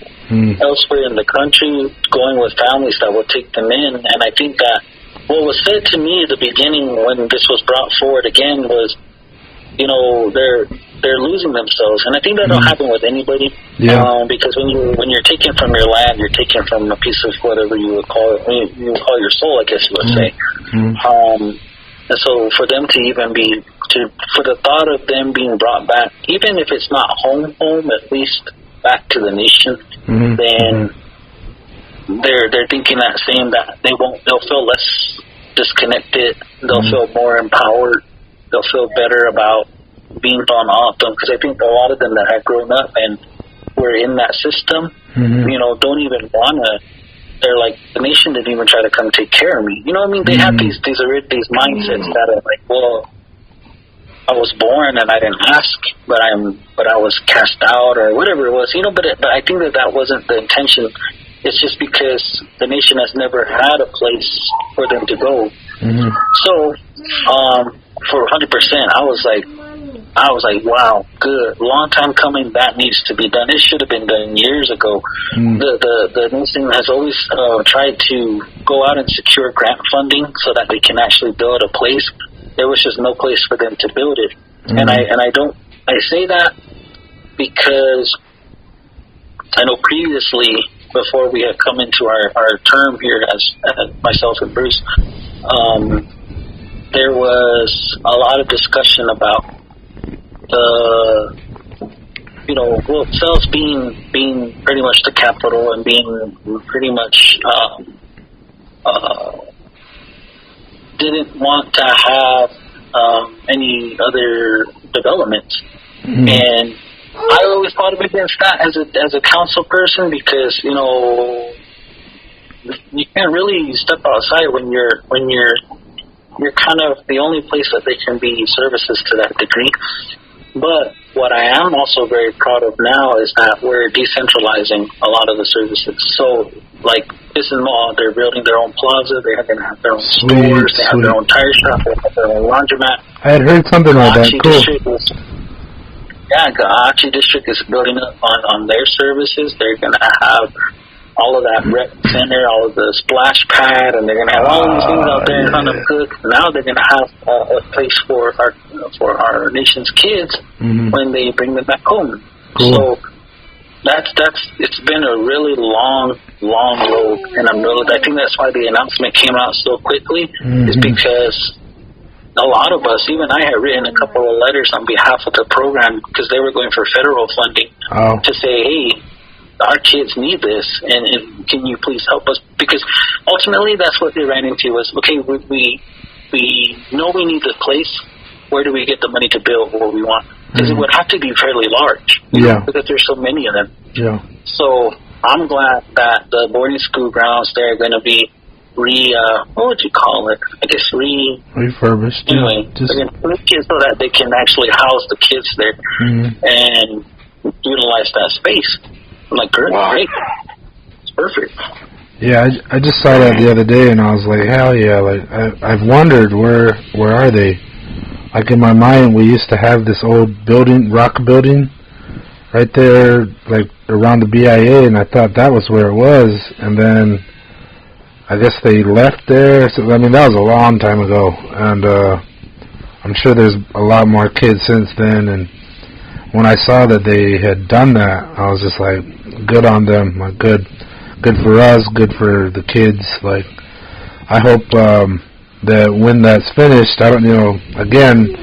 elsewhere in the country, going with families that will take them in. And I think that what was said to me at the beginning when this was brought forward again was, they're losing themselves, and I think that'll happen with anybody. Because when you're taken from your land, you're taken from a piece of whatever you would call it. You would call your soul, I guess you would say. And so for them to even for the thought of them being brought back, even if it's not home, at least back to the nation, then they're thinking saying that they'll feel less disconnected, they'll feel more empowered, they'll feel better about being on off them, because I think a lot of them that have grown up and were in that system, don't even wanna. They're like, the nation didn't even try to come take care of me. You know what I mean? They have these mindsets that are like, well, I was born and I didn't ask, but I was cast out or whatever it was. But I think that wasn't the intention. It's just because the nation has never had a place for them to go. So, for 100%, I was like, wow, good. Long time coming. That needs to be done. It should have been done years ago. The nation has always tried to go out and secure grant funding so that they can actually build a place. There was just no place for them to build it. And I say that because I know previously, before we had come into our term here as myself and Bruce, there was a lot of discussion about cells being pretty much the capital and being pretty much didn't want to have any other development. And I always fought against that as a council person, because you can't really step outside when you're kind of the only place that they can be services to that degree. But what I am also very proud of now is that we're decentralizing a lot of the services. So, like this and mall, they're building their own plaza. They're going to have their own stores. They have their own tire shop. They have their own laundromat. I had heard something like that. Cool. Gotcha District is building up on their services. They're going to have all of that rec center, all of the splash pad, and they're going to have all these things out there in front of Cook. Now they're going to have a place for our nation's kids when they bring them back home. Cool. So it's been a really long road, and I think that's why the announcement came out so quickly, is because a lot of us, even I had written a couple of letters on behalf of the program, because they were going for federal funding to say, hey, our kids need this, and can you please help us? Because ultimately that's what they ran into was, okay, we know we need this place. Where do we get the money to build what we want? Because it would have to be fairly large, because there's so many of them. So I'm glad that the boarding school grounds, they're going to be what would you call it? I guess refurbished. Anyway, just so that they can actually house the kids there and utilize that space. I'm like, great, it's perfect. Yeah, I just saw that the other day, and I was like, hell yeah! Like I've wondered where are they? Like in my mind, we used to have this old building, rock building, right there, like around the BIA, and I thought that was where it was, and then I guess they left there. So, I mean, that was a long time ago, and I'm sure there's a lot more kids since then. And when I saw that they had done that, I was just like, good on them. Like, good for us, good for the kids. Like, I hope that when that's finished, I don't, again,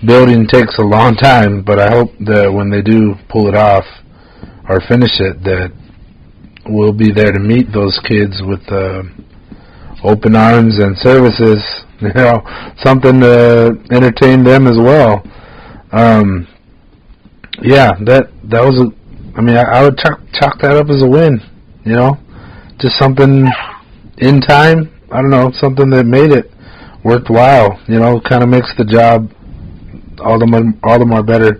building takes a long time, but I hope that when they do pull it off or finish it, that we'll be there to meet those kids with open arms and services, something to entertain them as well. Yeah, that was I would chalk that up as a win, just something in time. I don't know, something that made it worthwhile, kind of makes the job all the more better,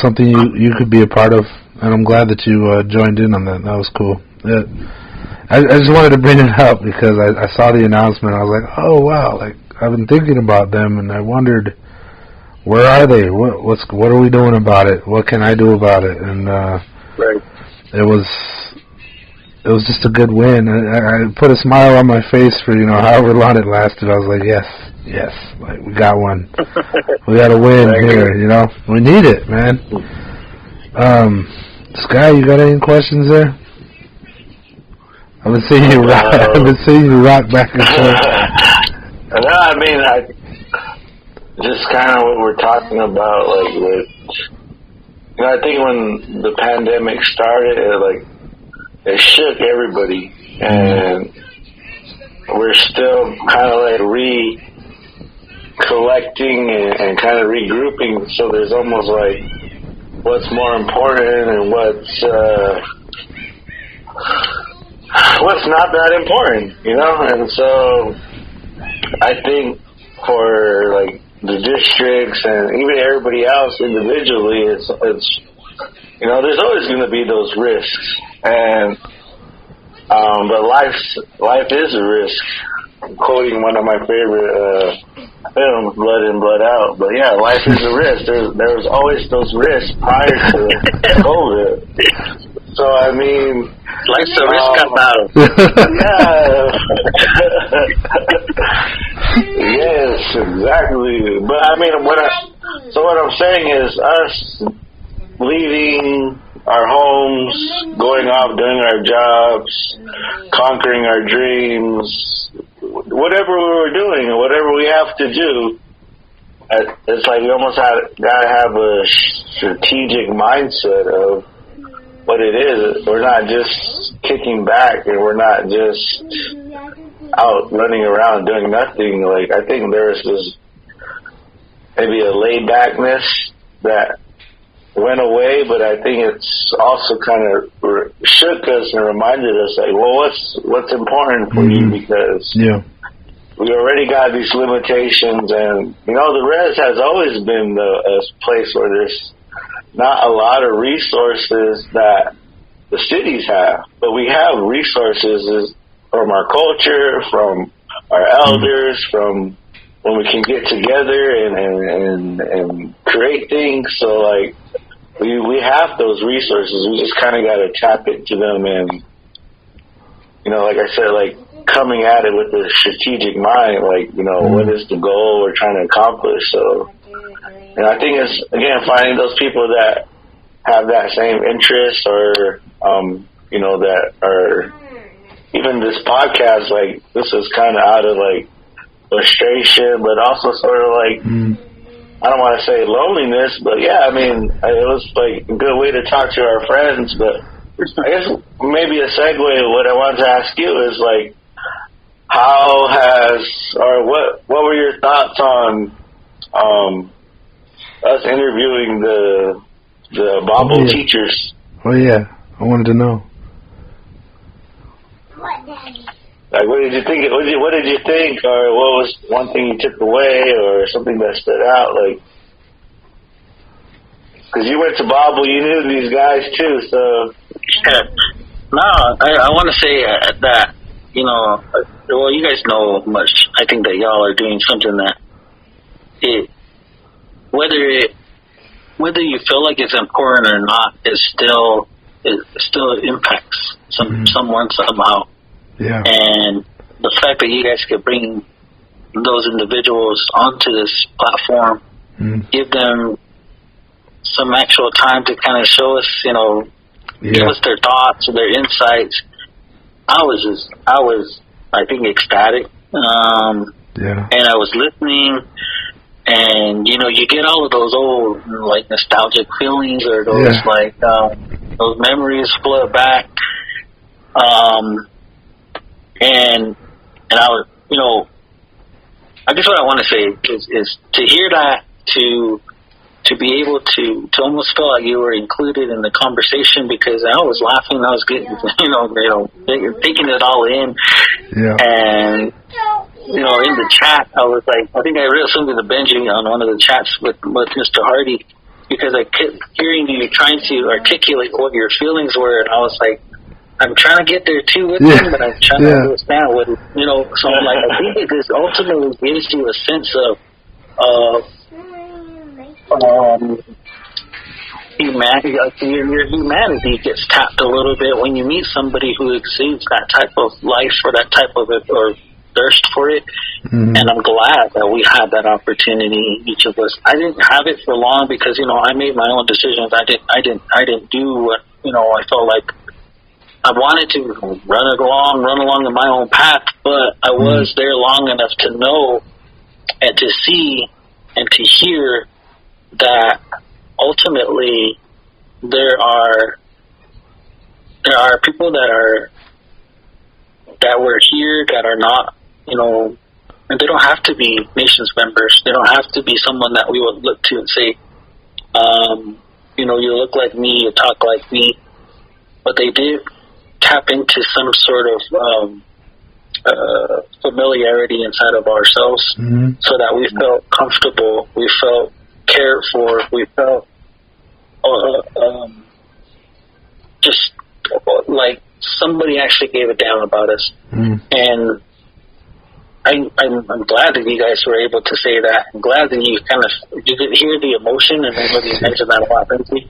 something you could be a part of, and I'm glad that you joined in on that. That was cool. Yeah. I just wanted to bring it up because I saw the announcement. I was like, oh wow, like I've been thinking about them, and I wondered, where are they? What are we doing about it? What can I do about it? And right. It was just a good win. I put a smile on my face for however long it lasted. I was like, yes, like we got one. We got a win here. We need it, man. Sky, you got any questions there? I've been seeing you rock. I've been seeing you rock back and forth. No, I mean, just kind of what we're talking about, like with, I think when the pandemic started, it shook everybody, and we're still kind of like collecting and kind of regrouping. So there's almost like what's more important and what's not that important, And so I think for like the districts and even everybody else individually, it's there's always going to be those risks, and but life is a risk. I'm quoting one of my favorite films, Blood In, Blood Out. But yeah, life is a risk. There was always those risks prior to COVID. So I mean, life's a risk battle. Yeah. Yes, exactly. But I mean, what I'm saying is us leaving our homes, going off, doing our jobs, conquering our dreams, whatever we were doing, whatever we have to do, it's like we almost gotta have a strategic mindset of what it is. We're not just kicking back, and we're not just out running around doing nothing. Like, I think there's this maybe a laid backness that went away, but I think it's also kind of shook us and reminded us, like, well, what's important for you, because we already got these limitations, and the res has always been a place where there's not a lot of resources that the cities have, but we have resources from our culture, from our elders, from when we can get together and create things. So like we have those resources. We just kind of got to tap into them, and like I said, like coming at it with a strategic mind. Like what is the goal we're trying to accomplish? So, and I think it's again finding those people that have that same interest, or that are even this podcast. Like this is kind of out of like frustration, but also sort of like I don't want to say loneliness, but yeah, I mean it was like a good way to talk to our friends. But I guess maybe a segue of what I wanted to ask you is like, what were your thoughts on us interviewing the Bible teachers? Oh yeah, I wanted to know. Like, what did you think? What did you think, or what was one thing you took away, or something that stood out? Like, because you went to Bible, you knew these guys too, so. Yeah. No, I want to say that, you know, well, you guys know much. I think that y'all are doing something that whether you feel like it's important or not, it still impacts someone somehow. Yeah. And the fact that you guys could bring those individuals onto this platform, give them some actual time to kind of show us, you know, give us their thoughts, their insights. I was, I think, ecstatic. And I was listening, and, you know, you get all of those old, like, nostalgic feelings, or those, like, those memories flood back. And I was, you know, I guess what I want to say is to hear that, to be able to almost feel like you were included in the conversation, because I was laughing, I was getting, you know, taking it all in. Yeah. And, you know, in the chat, I was like, I think I read something to Benji on one of the chats with Mr. Hardy, because I kept hearing you trying to articulate what your feelings were, and I was like, I'm trying to get there too with him, but I'm trying to understand what, you know, so I'm like, I think it just ultimately gives you a sense of humanity. Like your humanity gets tapped a little bit when you meet somebody who exudes that type of life, or that type of or thirst for it. And I'm glad that we had that opportunity, each of us. I didn't have it for long because, you know, I made my own decisions. I didn't do what, you know, I felt like I wanted to run along in my own path, but I was there long enough to know and to see and to hear that ultimately there are people that were here that are not, you know, and they don't have to be nations members. They don't have to be someone that we would look to and say, you know, you look like me, you talk like me, but they did tap into some sort of familiarity inside of ourselves, so that we felt comfortable, we felt cared for, we felt just like somebody actually gave a damn about us. And I'm glad that you guys were able to say that. I'm glad that you could hear the emotion, and I know you mentioned that a lot, Benji.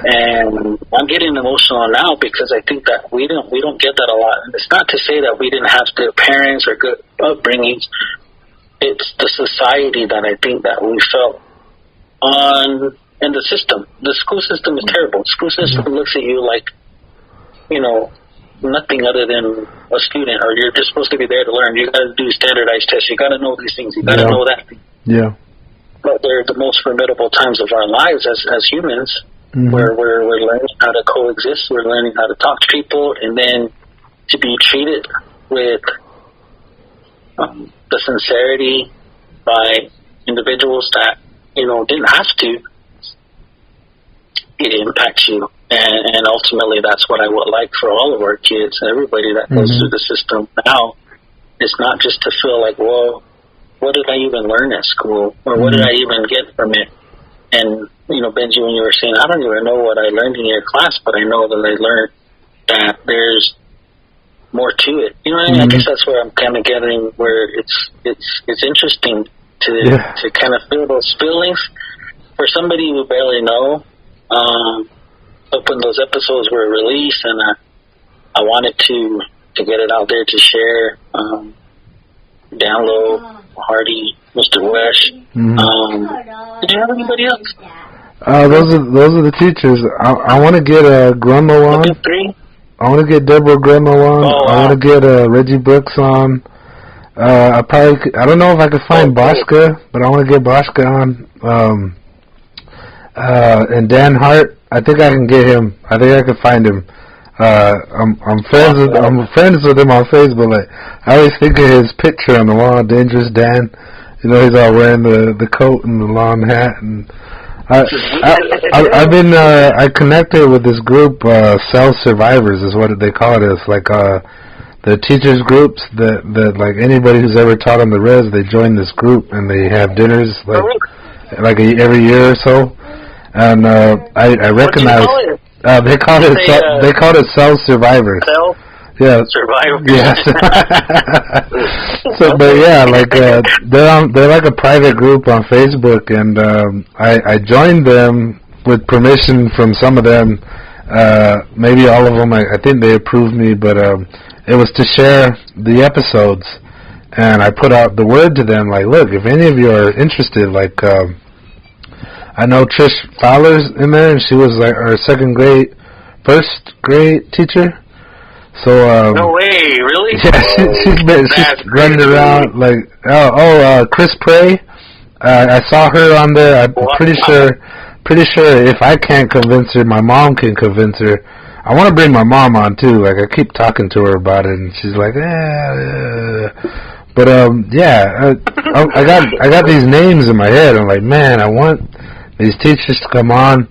And I'm getting emotional now because I think that we don't get that a lot. And it's not to say that we didn't have good parents or good upbringings. It's the society that I think that we felt on, and the system. The school system is terrible. The school system looks at you like, you know, nothing other than a student, or you're just supposed to be there to learn. You got to do standardized tests. You got to know these things. You got to know that. Yeah. But they're the most formidable times of our lives as humans, where we're learning how to coexist. We're learning how to talk to people, and then to be treated with the sincerity by individuals that, you know, didn't have to. It impacts you. And ultimately, that's what I would like for all of our kids, everybody that goes through the system now. It's not just to feel like, well, what did I even learn at school? Or what did I even get from it? And, you know, Benji, when you were saying, I don't even know what I learned in your class, but I know that I learned that there's more to it. You know what I mean? I guess that's where I'm kind of getting, where it's interesting to kind of feel those feelings. For somebody who barely know, when those episodes were released, and I wanted to get it out there to share, download, Hardy, Mr. Wesh. Did you have anybody else? Those are the teachers. I want to get Grandma on. I want to get Deborah Grandma on. I want to get Reggie Brooks on. I don't know if I could find Boschka, but I want to get Boschka on. And Dan Hart, I think I can get him. I think I can find him. I'm friends with him on Facebook. Like, I always think of his picture on the wall, Dangerous Dan. You know, he's all wearing the coat and the long hat. And I connected with this group, Cell Survivors is what they call it. It's like the teachers groups that like anybody who's ever taught on the res, they join this group and they have dinners like every year or so. And I recognize they call it Cell Survivors. Cell? Yeah, Survivors. Yes. So, but yeah, like they're like a private group on Facebook, and I joined them with permission from some of them. Maybe all of them. I think they approved me, but it was to share the episodes, and I put out the word to them, like, look, if any of you are interested, like, I know Trish Fowler's in there, and she was like our first grade teacher. So no way, really? Yeah, she's running around like Chris Prey. I saw her on there. I'm pretty sure if I can't convince her, my mom can convince her. I want to bring my mom on too. Like, I keep talking to her about it, and she's like, But I got these names in my head. I'm like, man, I want these teachers to come on.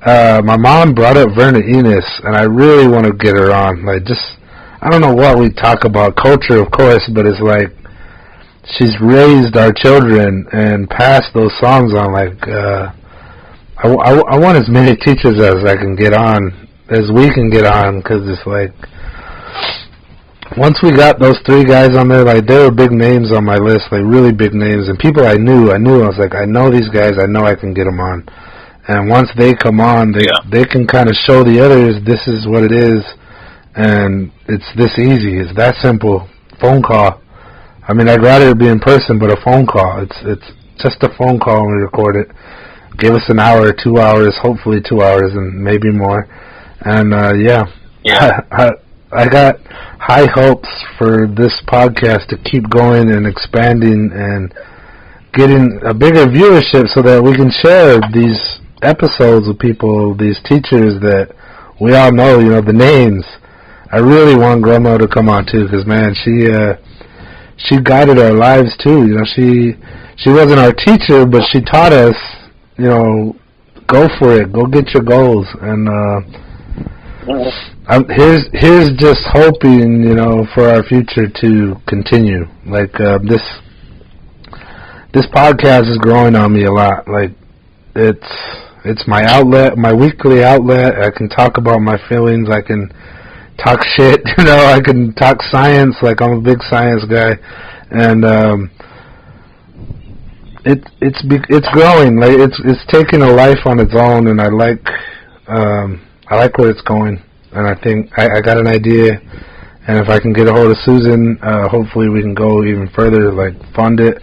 My mom brought up Verna Enos, and I really want to get her on. Like, just, I don't know what we talk about, culture, of course, but it's like she's raised our children and passed those songs on. Like, I want as many teachers as I can get on, as we can get on, because it's like, once we got those 3 guys on there, like, there were big names on my list, like really big names, and people I knew. I was like, I know these guys, I know I can get them on. And once they come on, they can kind of show the others this is what it is, and it's this easy, it's that simple. Phone call. I mean, I'd rather it be in person, but a phone call. It's just a phone call and we record it. Give us an hour, 2 hours, hopefully 2 hours, and maybe more. And I got high hopes for this podcast to keep going and expanding and getting a bigger viewership so that we can share these episodes with people, these teachers that we all know, you know, the names. I really want Grandma to come on too, because, man, she guided our lives too. You know, she wasn't our teacher, but she taught us, you know, go for it, go get your goals. And here's just hoping, you know, for our future to continue. Like, this podcast is growing on me a lot. Like, it's my outlet, my weekly outlet. I can talk about my feelings. I can talk shit, you know. I can talk science. Like, I'm a big science guy, and it's growing. Like, it's taking a life on its own, and I like where it's going. And I think I got an idea, and if I can get a hold of Susan, hopefully we can go even further, like fund it.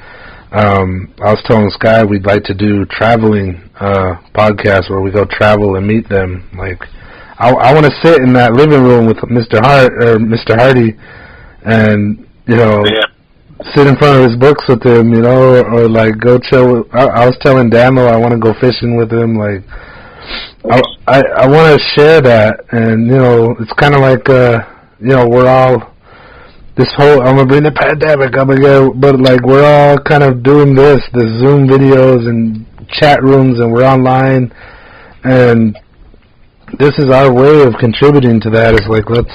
I was telling Sky we'd like to do traveling podcasts where we go travel and meet them. Like, I want to sit in that living room with Mr. Hardy, and, you know, sit in front of his books with him, you know, or like go chill. I was telling Damo I want to go fishing with him. Like, I want to share that, and, you know, it's kind of like, you know, we're all, this whole, I'm going to bring the pandemic, but like, we're all kind of doing the Zoom videos and chat rooms, and we're online, and this is our way of contributing to that. Is like, let's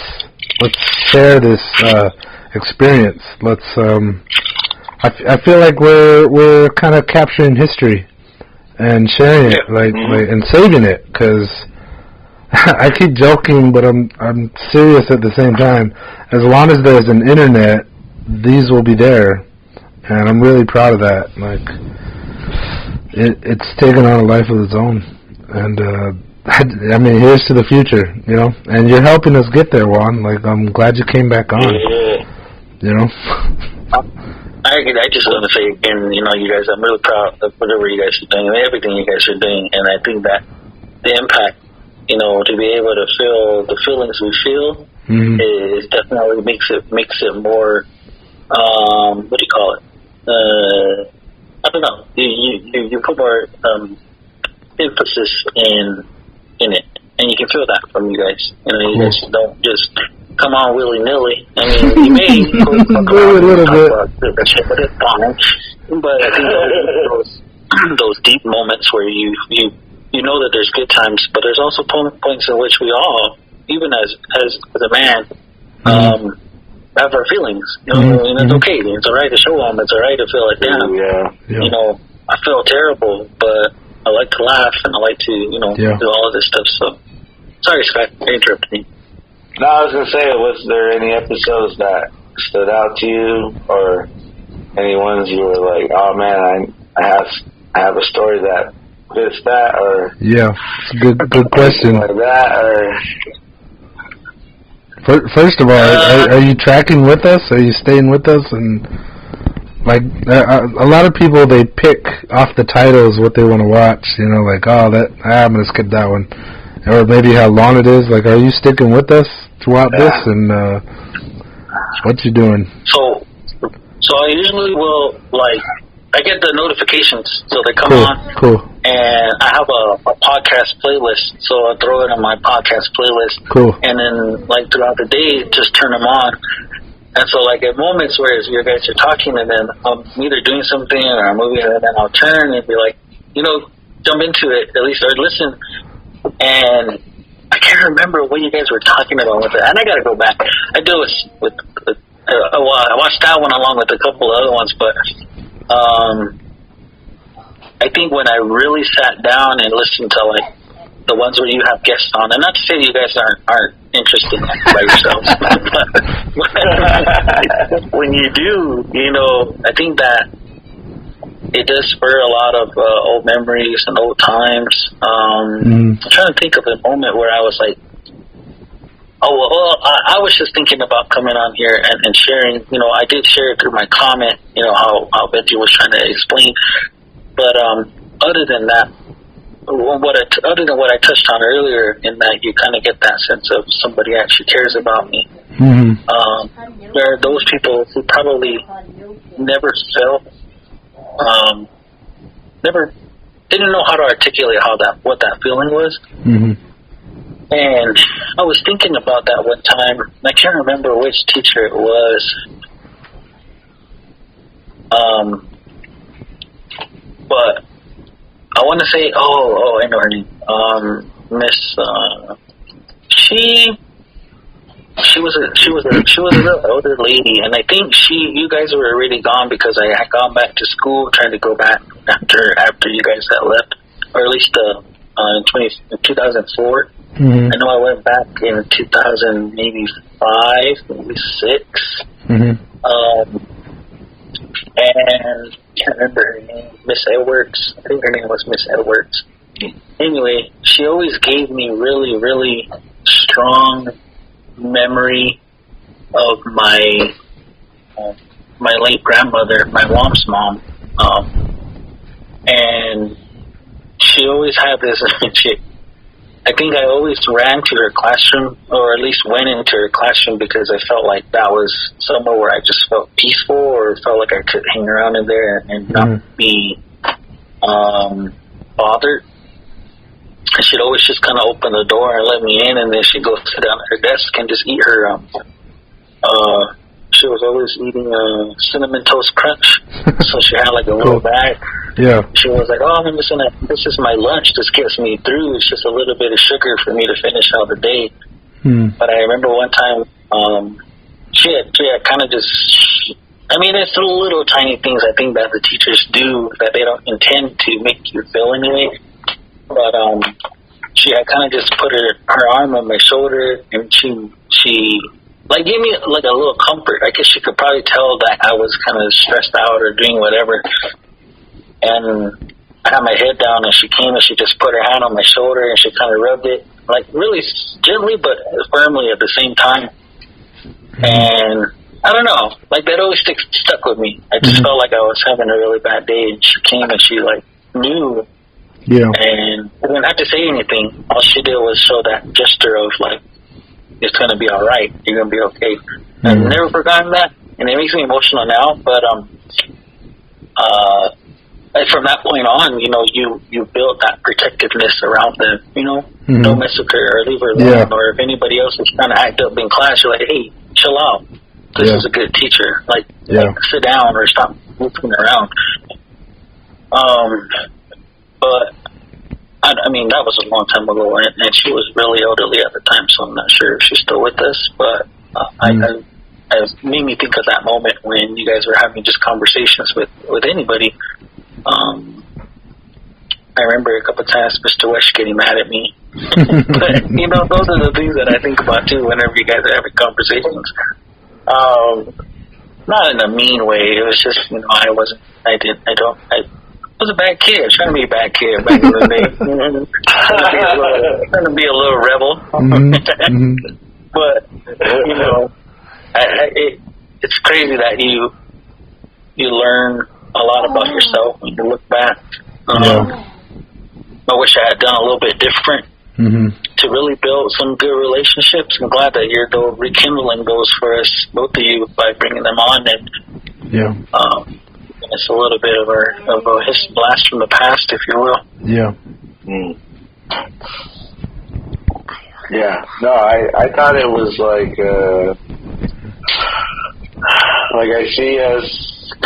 share this experience. Let's, I feel like we're kind of capturing history and sharing it, like, and saving it, because I keep joking, but I'm serious at the same time. As long as there's an internet, these will be there, and I'm really proud of that. Like, it's taken on a life of its own, and I mean, here's to the future, you know. And you're helping us get there, Juan. Like, I'm glad you came back on. You know. I just want to say again, you know, you guys, I'm really proud of whatever you guys are doing and everything you guys are doing, and I think that the impact, you know, to be able to feel the feelings we feel, is definitely makes it more, what do you call it? I don't know. You put more emphasis in it, and you can feel that from you guys. You know, you guys don't just come on willy-nilly. I mean, you may go a little bit, but it's fine. But I think those deep moments where you know that there's good times, but there's also points in which we all, even as a man, have our feelings, you know, and it's okay. It's all right to show them. It's all right to feel like, damn, you know, I feel terrible, but I like to laugh and I like to, you know, do all of this stuff. So, sorry, Scott, I interrupted you. No, I was gonna say, was there any episodes that stood out to you, or any ones you were like, oh man, I have a story that fits that, or it's a good question. Like that, or first of all, are you tracking with us? Are you staying with us? And like a lot of people, they pick off the titles what they want to watch. You know, like, oh, I'm gonna skip that one, or maybe how long it is. Like, are you sticking with us throughout this? And what you doing? So I usually will, like, I get the notifications, so they come on. Cool. And I have a podcast playlist, so I throw it on my podcast playlist. Cool. And then, like, throughout the day, just turn them on. And so, like, at moments where you guys are talking, and then I'm either doing something or I'm moving, and then I'll turn and be like, you know, jump into it, at least, or listen. And I can't remember what you guys were talking about with it. And I got to go back. I do it with I watched that one along with a couple of other ones, but I think when I really sat down and listened to, like, the ones where you have guests on, and not to say you guys aren't interested by yourselves, but when you do, you know, I think that it does spur a lot of old memories and old times. I'm trying to think of a moment where I was like, I was just thinking about coming on here and sharing. You know, I did share it through my comment, you know, how Betty was trying to explain. But other than that, other than what I touched on earlier, in that you kind of get that sense of somebody actually cares about me. There are those people who probably never felt, didn't know how to articulate what that feeling was. And I was thinking about that one time. I can't remember which teacher it was. But I want to say, I know her name. Miss, she was a real elder lady, and I think you guys were already gone because I had gone back to school, trying to go back after you guys had left, or at least in 2004. I know I went back in 2000, maybe 5, maybe 6. And I can't remember her name, Miss Edwards. I think her name was Miss Edwards. Anyway, she always gave me really, really strong memory of my late grandmother, my mom's mom. And she always had this. I think I always ran to her classroom, or at least went into her classroom, because I felt like that was somewhere where I just felt peaceful, or felt like I could hang around in there and not be bothered. And she'd always just kind of open the door and let me in, and then she'd go sit down at her desk and just eat her. She was always eating Cinnamon Toast Crunch, so she had like a little bag. Yeah. She was like, "Oh, I'm missing it. This is my lunch. This gets me through. It's just a little bit of sugar for me to finish out the day." But I remember one time, she had kind of just. I mean, it's the little tiny things I think that the teachers do that they don't intend to make you feel anyway. But she had kind of just put her arm on my shoulder, and she like gave me like a little comfort. I guess she could probably tell that I was kind of stressed out or doing whatever. And I had my head down, and she came and she just put her hand on my shoulder, and she kind of rubbed it, like really gently but firmly at the same time. And I don't know, like that always stuck with me. I just felt like I was having a really bad day, and she came and she like knew. Yeah. And I didn't have to say anything. All she did was show that gesture of like, it's gonna be all right. You're gonna be okay. I've never forgotten that, and it makes me emotional now. But from that point on, you know, you build that protectiveness around them. You know, don't mess with her or leave her alone. Or if anybody else is trying to act up in class, you're like, hey, chill out. This is a good teacher. Like sit down or stop moving around. But I mean, that was a long time ago, and she was really elderly at the time, so I'm not sure if she's still with us. But I made me think of that moment when you guys were having just conversations with anybody. I remember a couple of times Mr. West getting mad at me. But, you know, those are the things that I think about, too, whenever you guys are having conversations. Not in a mean way. It was just, you know, I was a bad kid. I was trying to be a bad kid back in the day. Trying to be a little rebel. But, you know, it's crazy that you learn a lot about yourself when you look back. I wish I had done a little bit different to really build some good relationships. I'm glad that you're rekindling those for us, both of you, by bringing them on. And it's a little bit of a blast from the past, if you will. Yeah. No, I thought it was like I see us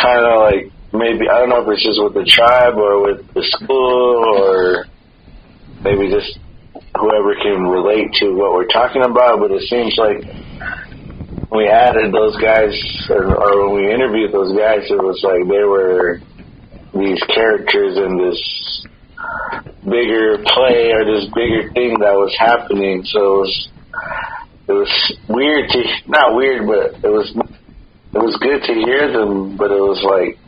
kind of like, maybe, I don't know if it's just with the tribe or with the school or maybe just whoever can relate to what we're talking about, but it seems like when we added those guys or when we interviewed those guys, it was like they were these characters in this bigger play or this bigger thing that was happening. So it was weird not weird, but it was good to hear them, but it was like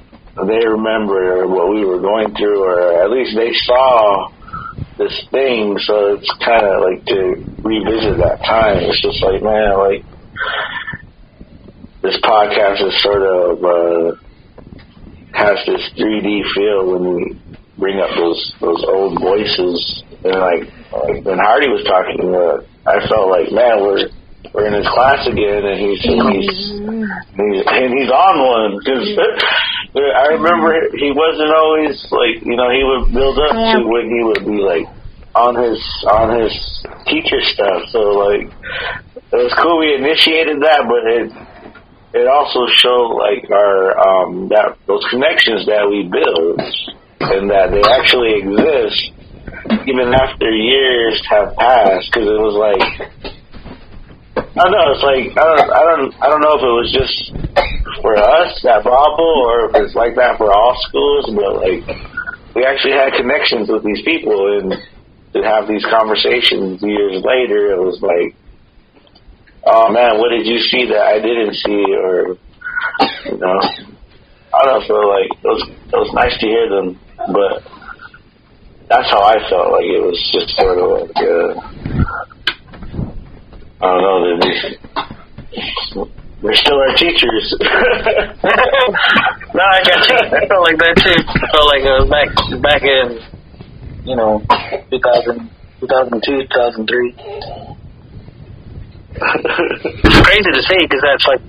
they remember what we were going through, or at least they saw this thing, so it's kind of like to revisit that time. It's just like, man, like, this podcast is sort of has this 3D feel when we bring up those old voices, and like when Hardy was talking, I felt like, man, we're in his class again, and he's on one, because I remember he wasn't always like, you know, he would build up to when he would be like on his teacher stuff. So like it was cool we initiated that, but it also showed like our that those connections that we build and that they actually exist even after years have passed. Because it was like, I don't know. It's like I don't know if it was just for us at Bravo or if it's like that for all schools, but like we actually had connections with these people, and to have these conversations years later, it was like, oh man, what did you see that I didn't see? Or, you know, I don't know. So like it was nice to hear them, but that's how I felt. Like it was just sort of like. I don't know, they're still our teachers. No, I got you. I felt like that too. I felt like it was back in, you know, 2002, 2003. It's crazy to say because that's like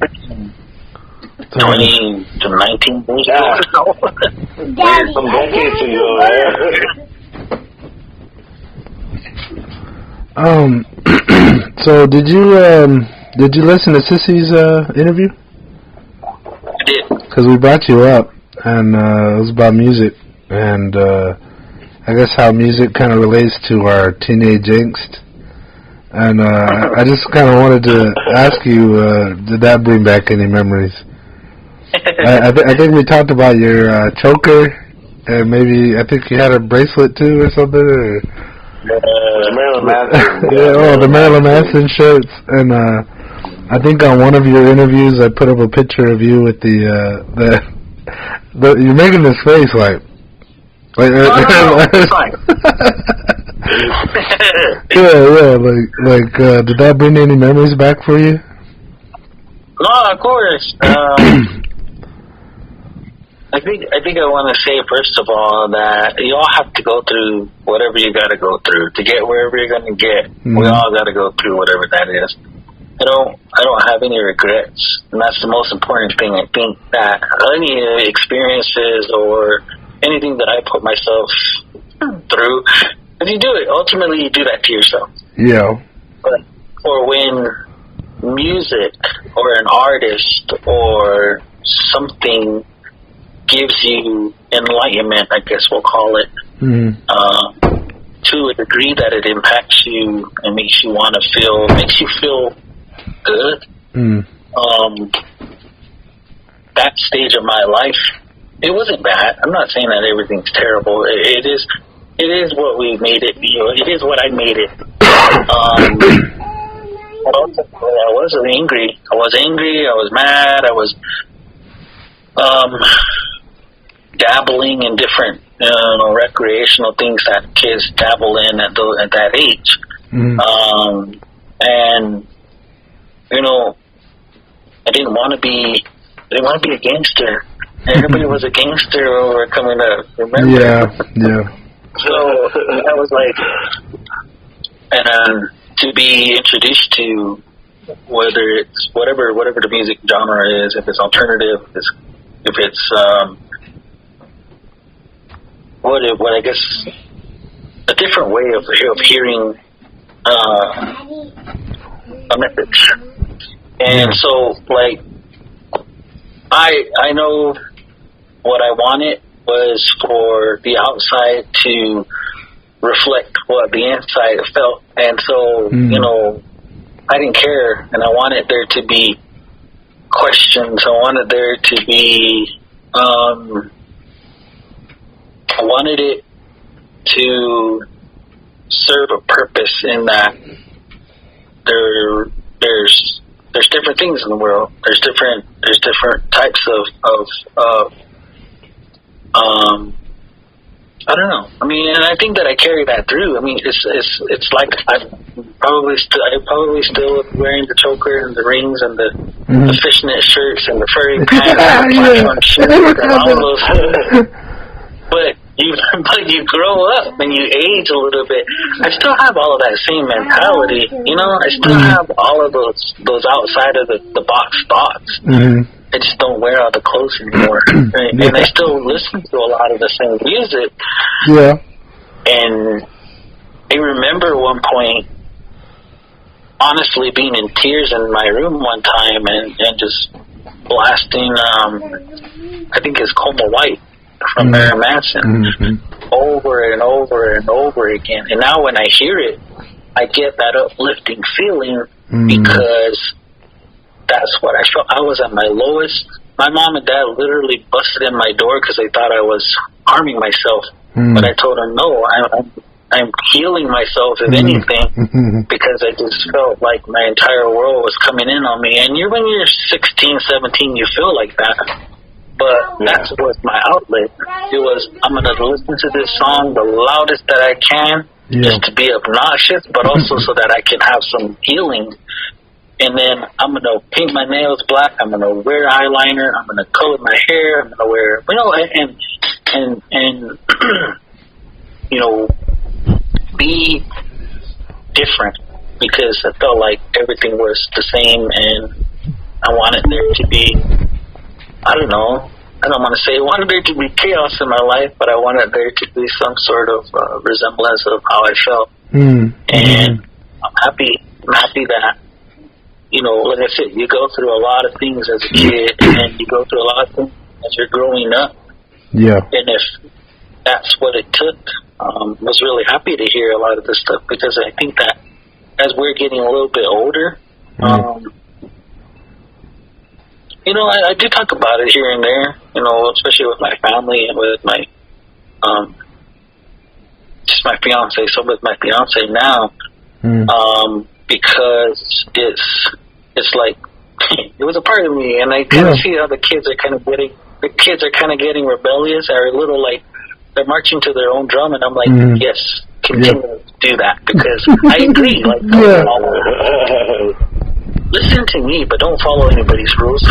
20 to 19 years ago. Some decades ago, So did you listen to Sissy's interview? I did. Because we brought you up, and it was about music, and I guess how music kind of relates to our teenage angst. And I just kind of wanted to ask you, did that bring back any memories? I think we talked about your choker, and maybe I think you had a bracelet too or something. Or, Marilyn Manson. The Marilyn Manson shirts. And I think on one of your interviews I put up a picture of you with the you're making this face like it's fine. did that bring any memories back for you? No, of course. I think I want to say first of all that you all have to go through whatever you got to go through to get wherever you're going to get. Mm-hmm. We all got to go through whatever that is. I don't have any regrets, and that's the most important thing. I think that any experiences or anything that I put myself through, if you do it, ultimately you do that to yourself. Yeah. But or when music or an artist or something gives you enlightenment, I guess we'll call it, to a degree that it impacts you and makes you feel good. that stage of my life, it wasn't bad. I'm not saying that everything's terrible. It is what we made it. It is what I made it. I was angry. I was mad. I was dabbling in different recreational things that kids dabble in at that age. Mm-hmm. And I didn't want to be a gangster. Everybody was a gangster over coming up. Remember? Yeah. So I was like, and to be introduced to whether it's whatever the music genre is, if it's alternative, if it's what I guess a different way of hearing a message. And so, like, I know what I wanted was for the outside to reflect what the inside felt. And so, I didn't care, and I wanted there to be questions. I wanted there to be, I wanted it to serve a purpose in that there's different things in the world. There's different types of I don't know. I mean, and I think that I carry that through. I mean, it's like I probably still wearing the choker and the rings and the fishnet shirts and the furry pants and the platform shirts and all those things. But you grow up and you age a little bit. I still have all of that same mentality, I still have all of those outside of the box thoughts. I just don't wear all the clothes anymore. Right? And I still listen to a lot of the same music. Yeah. And I remember one point honestly being in tears in my room one time and just blasting I think it's Coma White from Marilyn Manson over and over and over again. And now when I hear it, I get that uplifting feeling because that's what I felt. I was at my lowest. My mom and dad literally busted in my door because they thought I was harming myself. But I told them, no, I'm healing myself, if anything, because I just felt like my entire world was coming in on me. And when you're 16, 17, you feel like that. But that was my outlet. It was, I'm going to listen to this song the loudest that I can, just to be obnoxious, but also so that I can have some healing. And then I'm going to paint my nails black. I'm going to wear eyeliner. I'm going to color my hair. I'm going to wear, be different, because I felt like everything was the same, and I wanted there to be, I don't want to say I wanted there to be chaos in my life, but I wanted there to be some sort of resemblance of how I felt. And I'm happy that, like I said, you go through a lot of things as a kid, and you go through a lot of things as you're growing up. Yeah. And if that's what it took, was really happy to hear a lot of this stuff, because I think that as we're getting a little bit older, I do talk about it here and there, especially with my family and with my, just my fiance. So with my fiance now, because it's like, it was a part of me, and I kind of see how the kids are kind of getting rebellious, or a little like, they're marching to their own drum, and I'm like, yes, continue to do that, because I agree, like, listen to me, but don't follow anybody's rules.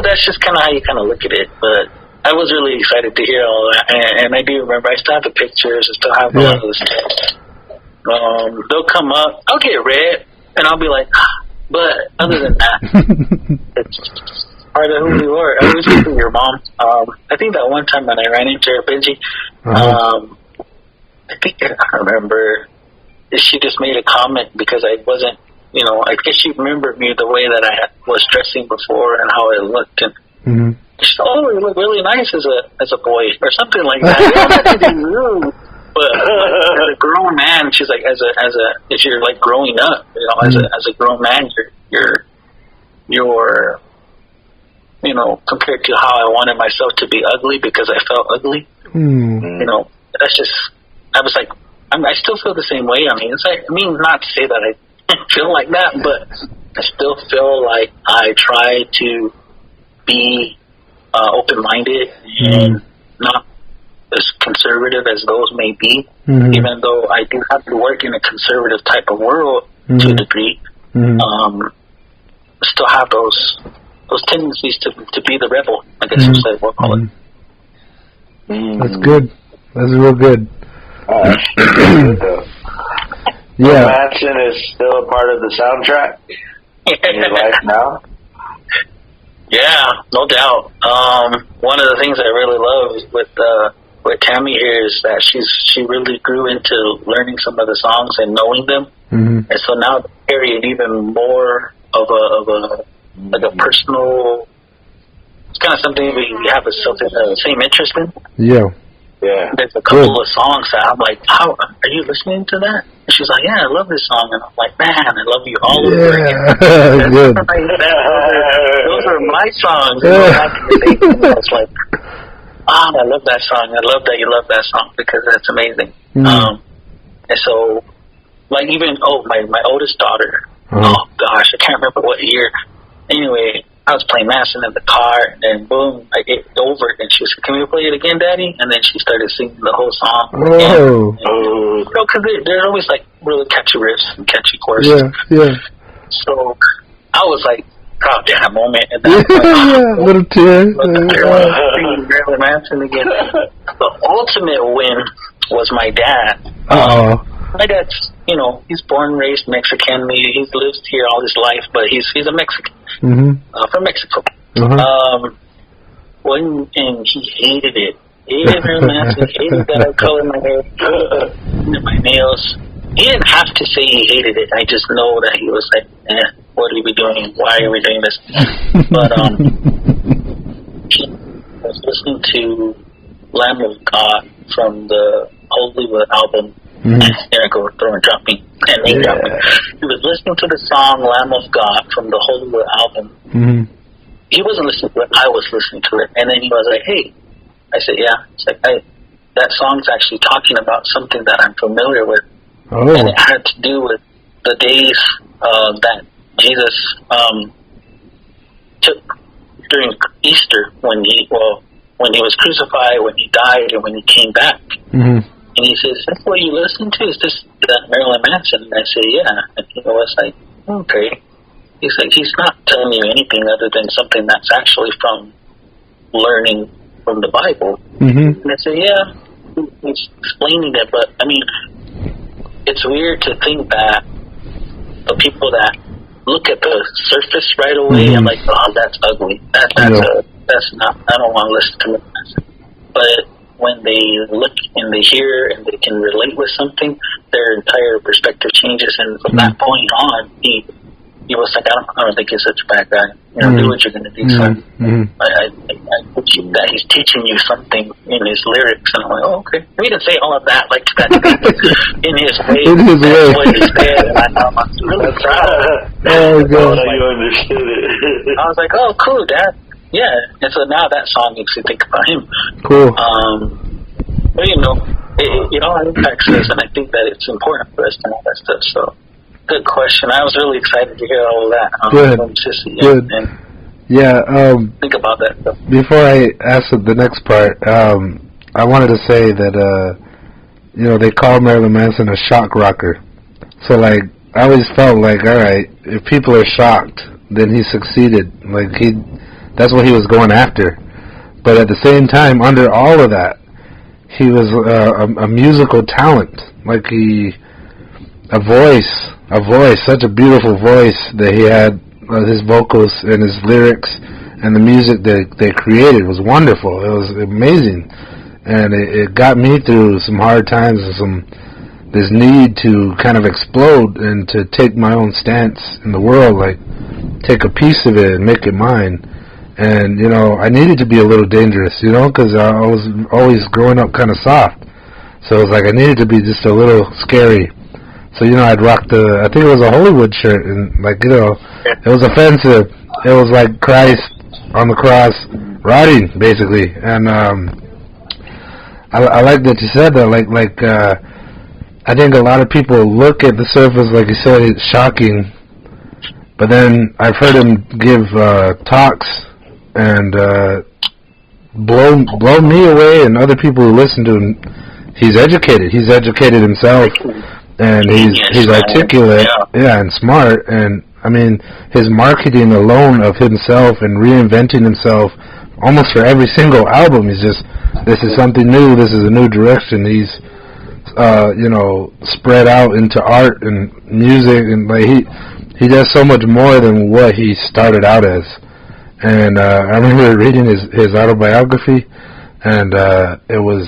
That's just kind of how you kind of look at it. But I was really excited to hear all that, and I do remember, I still have the pictures, I still have a lot of the stuff. They'll come up, I'll get red, and I'll be like, but other than that, it's part of who you are. I was with your mom. I think that one time when I ran into her, Benji, I remember she just made a comment because I wasn't, I guess she remembered me the way that I was dressing before and how I looked, and she said, "Oh, you look really nice as a boy," or something like that. You don't have to be rude. But like, as a grown man, she's like, if you're like growing up, you know, as a grown man, you're you know, compared to how I wanted myself to be ugly because I felt ugly. You know, that's just, I was like, I still feel the same way. I mean, it's like, I mean, not to say that I feel like that, but I still feel like I try to be open-minded and not as conservative as those may be, even though I do have to work in a conservative type of world to a degree. Still have those tendencies to be the rebel, I guess we'll call it. That's good. That's real good. Yeah. Manson is still a part of the soundtrack in your life now? Yeah, no doubt. One of the things I really love with Tammy here is that she really grew into learning some of the songs and knowing them, and so now they carry it even more of a like a personal. It's kind of something we have the same interest in. Yeah. Yeah. There's a couple of songs that I'm like, "How are you listening to that?" And she's like, "Yeah, I love this song." And I'm like, "Man, I love you all over again." Good. Those are my songs. It's like, I love that song. I love that you love that song because that's amazing. And so, like even my oldest daughter. Oh gosh, I can't remember what year. Anyway, I was playing Manson in the car, and then boom, I get over it, and she was, "Can we play it again, Daddy?" And then she started singing the whole song. Whoa! You know, because they're always like really catchy riffs and catchy choruses. Yeah. So I was like proud to have a moment, and then like, little tear. Singing Marilyn Manson again. The ultimate win was my dad. My dad's, you know, he's born and raised Mexican. He's lived here all his life, but he's a Mexican. From Mexico. And he hated it. Hated Marilyn Manson. Hated that I colored my hair, my nails. He didn't have to say he hated it. I just know that he was like, what are we doing? Why are we doing this? But he was listening to Lamb of God from the Hollywood album. There I go, dropping and name dropping. He was listening to the song Lamb of God from the Hollywood album. He wasn't listening to it, I was listening to it. And then he was like, "Hey." I said, "Yeah." He's like, "Hey, that song's actually talking about something that I'm familiar with." And it had to do with the days that Jesus took during Easter when he was crucified, when he died, and when he came back. And he says, "That's what you listen to? Is this that Marilyn Manson?" And I say, "Yeah." And he was like, "Okay." He's like, "He's not telling you anything other than something that's actually from learning from the Bible." And I say, "Yeah." He's explaining it, but I mean, it's weird to think that the people that look at the surface right away and like, "Oh, that's ugly. That's not. I don't want to listen to it." But when they look and they hear and they can relate with something, their entire perspective changes. And from that point on, he was like, I don't think he's such a bad guy. You know, do what you're going to do, son. I put you that he's teaching you something in his lyrics. And I'm like, oh, okay. He didn't say all of that like that in his way. That's what he said. And I'm really proud. Oh, God. You understood it. I was like, oh, cool, Dad. Yeah, and so now that song makes you think about him. Cool. But you know, it all impacts us, and I think that it's important for us to know that stuff. So, good question. I was really excited to hear all of that. Good. From Sissy. Good. And think about that stuff. Before I ask the next part, I wanted to say that you know, they call Marilyn Manson a shock rocker. So like, I always felt like, all right, if people are shocked, then he succeeded. Like that's what he was going after. But at the same time, under all of that, he was a musical talent. Like a voice, such a beautiful voice that he had. His vocals and his lyrics and the music that they created was wonderful. It was amazing, and it got me through some hard times and this need to kind of explode and to take my own stance in the world, like take a piece of it and make it mine. And, you know, I needed to be a little dangerous, you know, because I was always growing up kind of soft. So it was like I needed to be just a little scary. So, I'd rock I think it was a Hollywood shirt, and, it was offensive. It was like Christ on the cross rotting, basically. And I like that you said that. I think a lot of people look at the surface, like you said, it's shocking. But then I've heard him give talks and blow me away and other people who listen to him. He's educated. He's educated himself, and he's articulate, and smart. And I mean, his marketing alone of himself and reinventing himself almost for every single album is just, this is something new. This is a new direction. He's spread out into art and music, and he does so much more than what he started out as. And I remember reading his autobiography, and it was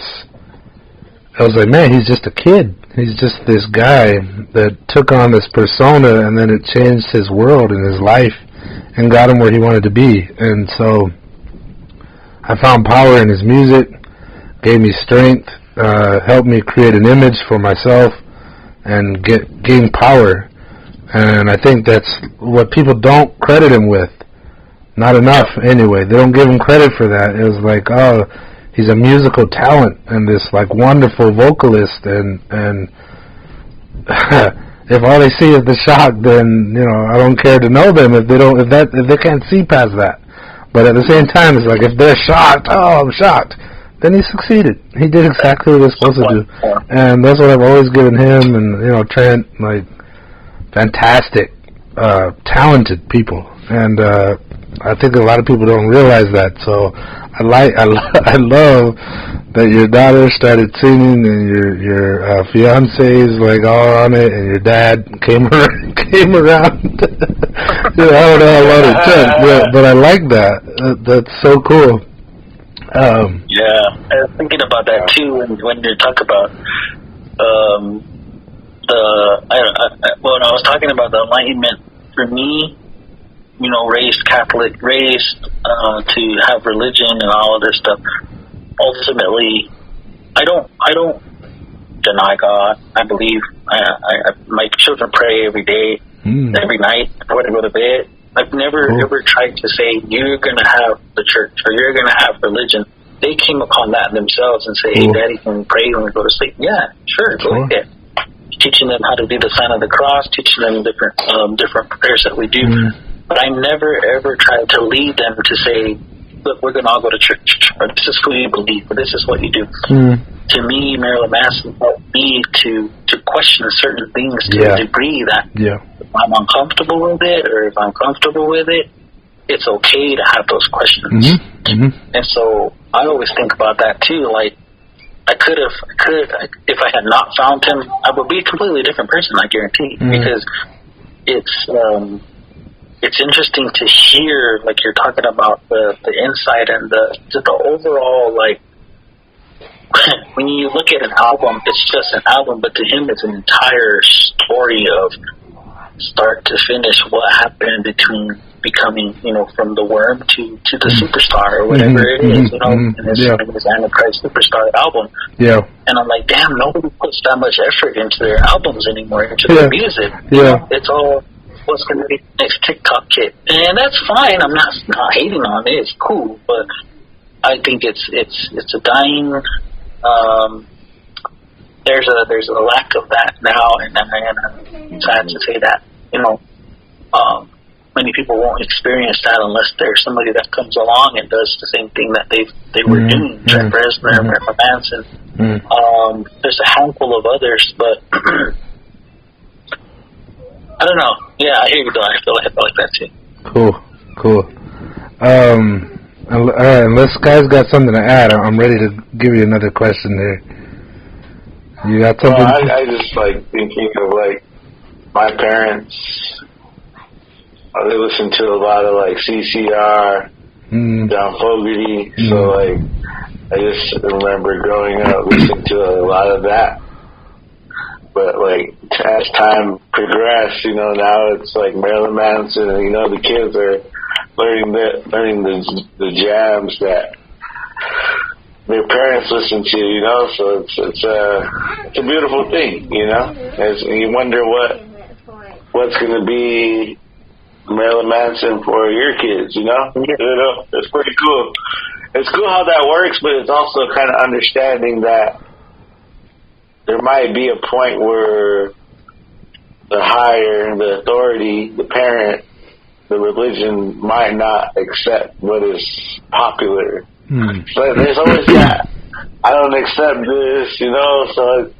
like, man, he's just a kid. He's just this guy that took on this persona, and then it changed his world and his life and got him where he wanted to be. And so I found power in his music, gave me strength, helped me create an image for myself and gain power. And I think that's what people don't credit him with. Not enough, anyway. They don't give him credit for that. It was like, oh, he's a musical talent and this wonderful vocalist, and if all they see is the shock, then I don't care to know them if they can't see past that. But at the same time, it's like, if they're shocked, oh, I'm shocked, then he succeeded. He did exactly what he was supposed to do, and that's what I've always given him. And Trent, fantastic, talented people, and I think a lot of people don't realize that. So I love that your daughter started singing, and your fiance is all on it, and your dad came around. I don't know how long it took, but I like that. That's so cool. Yeah, I was thinking about that too when you talk about when I was talking about the enlightenment for me. Raised Catholic, raised to have religion and all of this stuff. Ultimately, I don't deny God. I believe. My children pray every day, every night before they go to bed. I've never ever tried to say you're going to have the church or you're going to have religion. They came upon that themselves and say, "Hey, Daddy, can we pray when we go to sleep?" Yeah, sure, go ahead. Teaching them how to do the sign of the cross, teaching them different prayers that we do. But I never, ever tried to lead them to say, look, we're going to all go to church, or this is who you believe, or this is what you do. To me, Marilyn Manson helped me to question certain things to a degree that if I'm uncomfortable with it, or if I'm comfortable with it, it's okay to have those questions. And so I always think about that too. I could, if I had not found him, I would be a completely different person, I guarantee, because it's interesting to hear, you're talking about the insight and the overall, when you look at an album, it's just an album, but to him it's an entire story of start to finish what happened between becoming, from the worm to the superstar or whatever it is, and his Antichrist Superstar album. Yeah. And I'm like, damn, nobody puts that much effort into their albums anymore, into their music. Yeah. It's all, what's going to be the next TikTok kid, and that's fine. I'm not hating on it. It's cool, but I think it's a dying. There's a lack of that now, and I'm sad to say that many people won't experience that unless there's somebody that comes along and does the same thing that they were doing. Trent Reznor, Marilyn Manson. There's a handful of others, but. I don't know. Yeah, I hear you though. I feel like that too. Cool. All right, unless Sky's got something to add, I'm ready to give you another question there. You got something? Well, I just thinking of my parents. They listen to a lot of CCR, John Fogerty. So I just remember growing up listening to a lot of that. But as time progressed, now it's Marilyn Manson, and the kids are learning the jams that their parents listen to, you know, so it's a beautiful thing, you know. And you wonder what's going to be Marilyn Manson for your kids, you know. You know, it's pretty cool. It's cool how that works, but it's also kind of understanding that there might be a point where the authority, the parent, the religion might not accept what is popular. But there's always that, I don't accept this, you know, so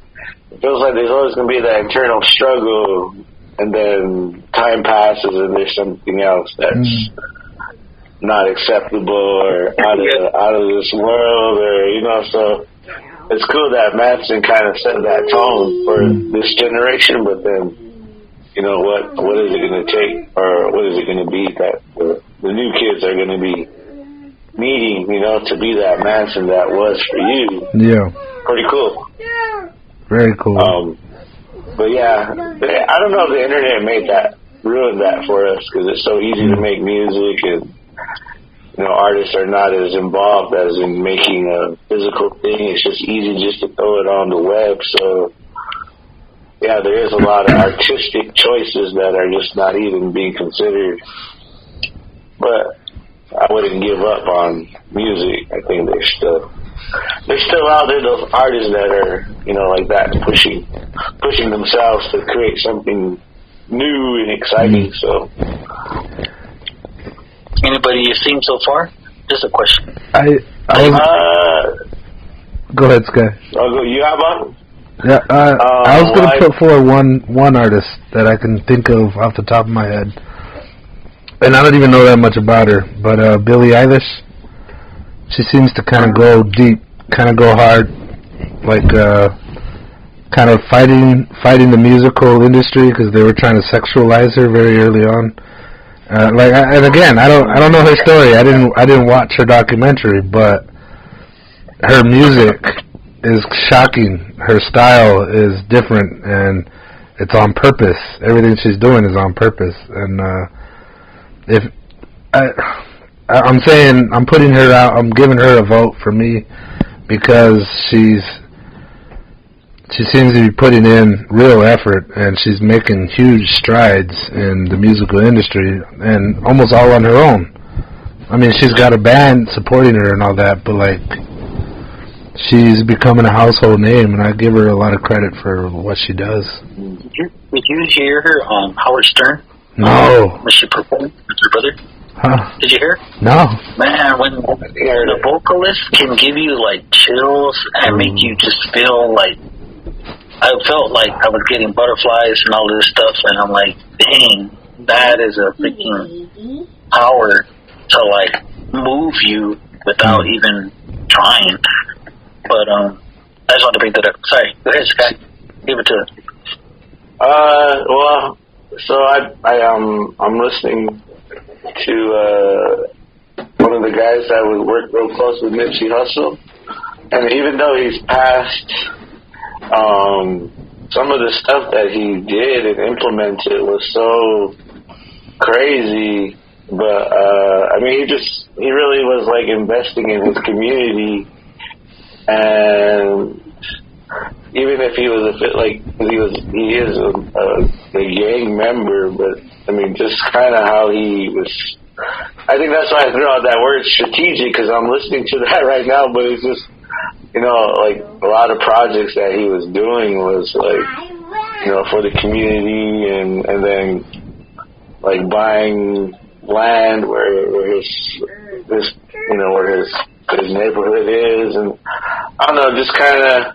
it feels like there's always going to be that internal struggle, and then time passes and there's something else that's not acceptable or out of this world, or, you know, so it's cool that Manson kind of set that tone for this generation, but then, you know, what is it going to take, or what is it going to be that the new kids are going to be needing, you know, to be that Manson that was for you. Yeah. Pretty cool. Very cool. But yeah, I don't know if the internet ruined that for us, because it's so easy to make music, and, you know, artists are not as involved as in making a physical thing. It's just easy just to throw it on the web. So, yeah, there is a lot of artistic choices that are just not even being considered. But I wouldn't give up on music. I think they're still out there, those artists that are, you know, like that, pushing themselves to create something new and exciting. So, anybody you've seen so far? Just a question. Go ahead, Sky. You have one? Yeah, I was going to put forward one artist that I can think of off the top of my head, and I don't even know that much about her, but Billie Eilish. She seems to kind of go deep, kind of go hard, like kind of fighting the musical industry, because they were trying to sexualize her very early on. And again, I don't know her story. I didn't watch her documentary, but her music is shocking. Her style is different, and it's on purpose. Everything she's doing is on purpose. And I'm saying, I'm putting her out, I'm giving her a vote for me, because she seems to be putting in real effort, and she's making huge strides in the musical industry, and almost all on her own. I mean, she's got a band supporting her and all that, but, like, she's becoming a household name, and I give her a lot of credit for what she does. Did you hear her on Howard Stern? No. When she performed with her brother? Huh. Did you hear? No. Man, when the vocalist can give you, like, chills and make you just feel like, I felt like I was getting butterflies and all this stuff, and I'm like, dang, that is a freaking power to, like, move you without even trying. But I just wanted to bring that up. Sorry, go ahead, Sky. Give it to it. Well, so I'm listening to one of the guys that would work real close with Nipsey Hussle, and even though he's passed, some of the stuff that he did and implemented was so crazy. But I mean, he really was like investing in his community. And even if he was he is a gang member, but I mean, just kind of how he was. I think that's why I threw out that word strategic, because I'm listening to that right now. But it's just, you know, like a lot of projects that he was doing was like, you know, for the community, and then like buying land where his neighborhood is, and I don't know, just kind of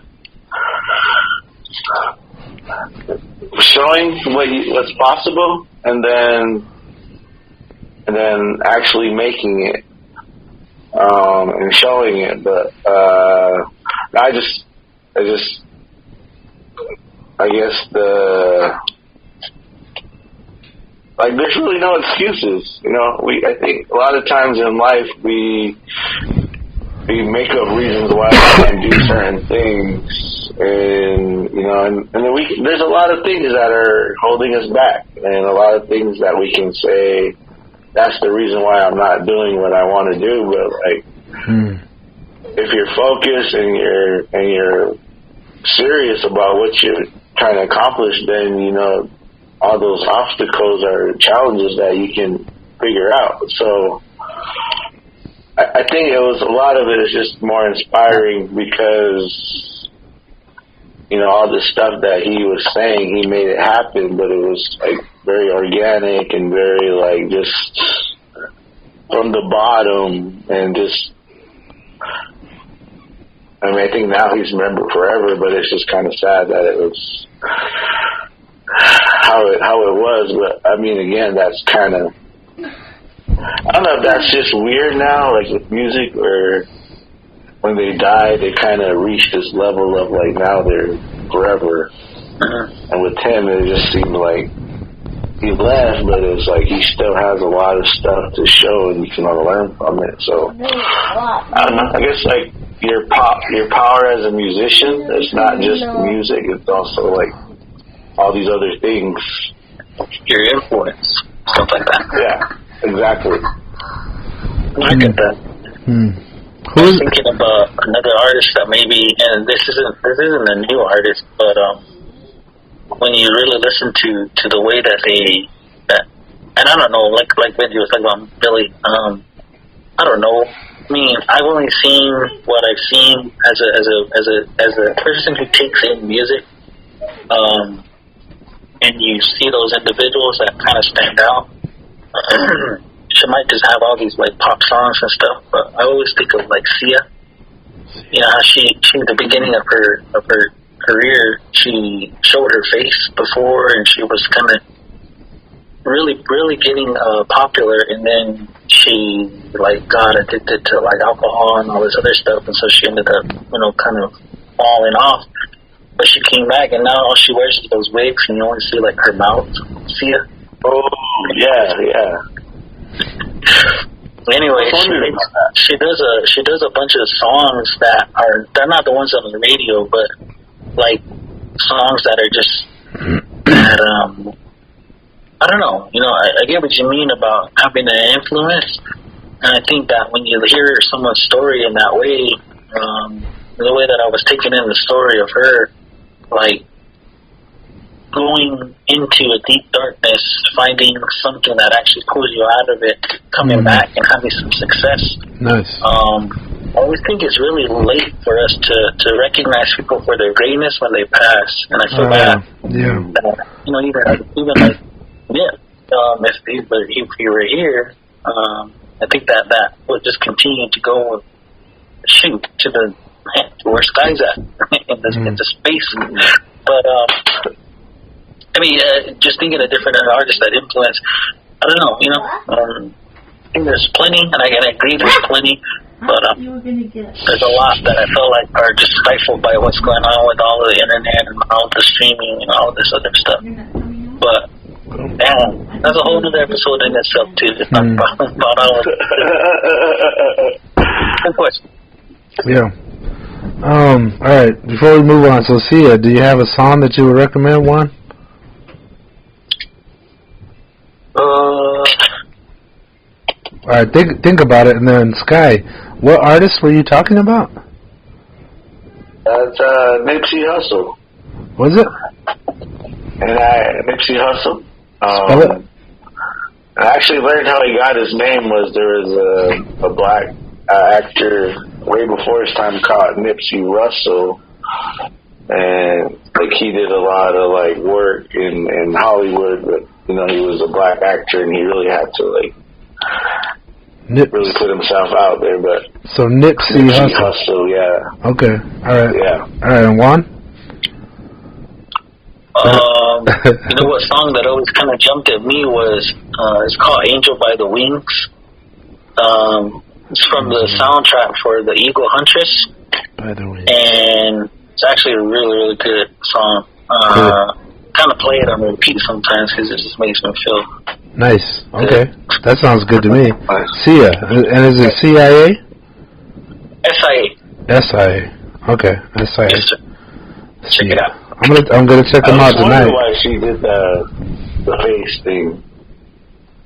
showing what's possible, and then actually making it, and showing it. But I guess there's really no excuses, you know. I think a lot of times in life we make up reasons why we can't do certain things, and you know, and then there's a lot of things that are holding us back, and a lot of things that we can say, that's the reason why I'm not doing what I want to do. But like, if you're focused and you're serious about what you're trying to accomplish, then all those obstacles are challenges that you can figure out. So I think a lot of it is just more inspiring because all the stuff that he was saying, he made it happen, but it was like very organic and very like just from the bottom, and just I think now he's remembered forever, but it's just kind of sad that it was how it was. But I mean, again, that's kind of, I don't know if that's just weird now, like with music, or when they die, they kind of reach this level of like now they're forever. And with him, it just seemed like he left, but it's like he still has a lot of stuff to show, and you can learn from it. So I don't know. I guess like your power as a musician, it's not just music; it's also like all these other things. Your influence, stuff like that. Yeah, exactly. I get that. I was thinking about another artist that maybe, and this isn't a new artist, but when you really listen to the way that and I don't know, like Buendia was talking about Billy, I don't know. I mean, I've only seen what I've seen as a person who takes in music, and you see those individuals that kind of stand out. She might just have all these like pop songs and stuff, but I always think of like Sia. How she at the beginning of her career, she showed her face before, and she was kind of really getting popular, and then she like got addicted to like alcohol and all this other stuff, and so she ended up kind of falling off. But she came back, and now all she wears is those wigs, and you only see like her mouth. Sia. Oh yeah. Anyway, she does a bunch of songs they're not the ones on the radio, but like songs that are just that I don't know. I get what you mean about having an influence, and I think that when you hear someone's story in that way, the way that I was taking in the story of her, like going into a deep darkness, finding something that actually pulls you out of it, coming back and having some success. Nice. I always think it's really late for us to recognize people for their greatness when they pass, and I feel bad. Yeah. Even like if you were here, I think that would just continue to go shoot to where Sky's at into space. But I mean, just thinking of different artists that influence, I don't know, I think there's plenty, and I agree there's plenty, but there's a lot that I feel like are just stifled by what's going on with all of the internet and all the streaming and all this other stuff. But, damn, that's a whole other episode in itself, too, to talk about all of it. Good question. Yeah. Alright, before we move on, so Sia, do you have a song that you would recommend, Juan? Alright, think about it, and then Sky, what artist were you talking about? That's Nipsey Hussle. Was it? And Nipsey Hussle. Spell it? I actually learned how he got his name was there was a black actor way before his time called Nipsey Russell, and like he did a lot of like work in Hollywood, but he was a black actor, and he really had to like really put himself out there. But so Nipsey Hussle, yeah. Okay, all right, yeah, all right. And Juan? What song that always kind of jumped at me was it's called "Angel by the Wings." It's from the soundtrack for The Eagle Huntress, by the way, and it's actually a really, really good song. Kind of play it on repeat sometimes because it just makes me feel nice. Okay, that sounds good to me. Sia, and is it CIA? SIA. SIA. Okay, SIA. Yes, sir. Check it out. I'm gonna check them out tonight. I wonder why she did the face thing.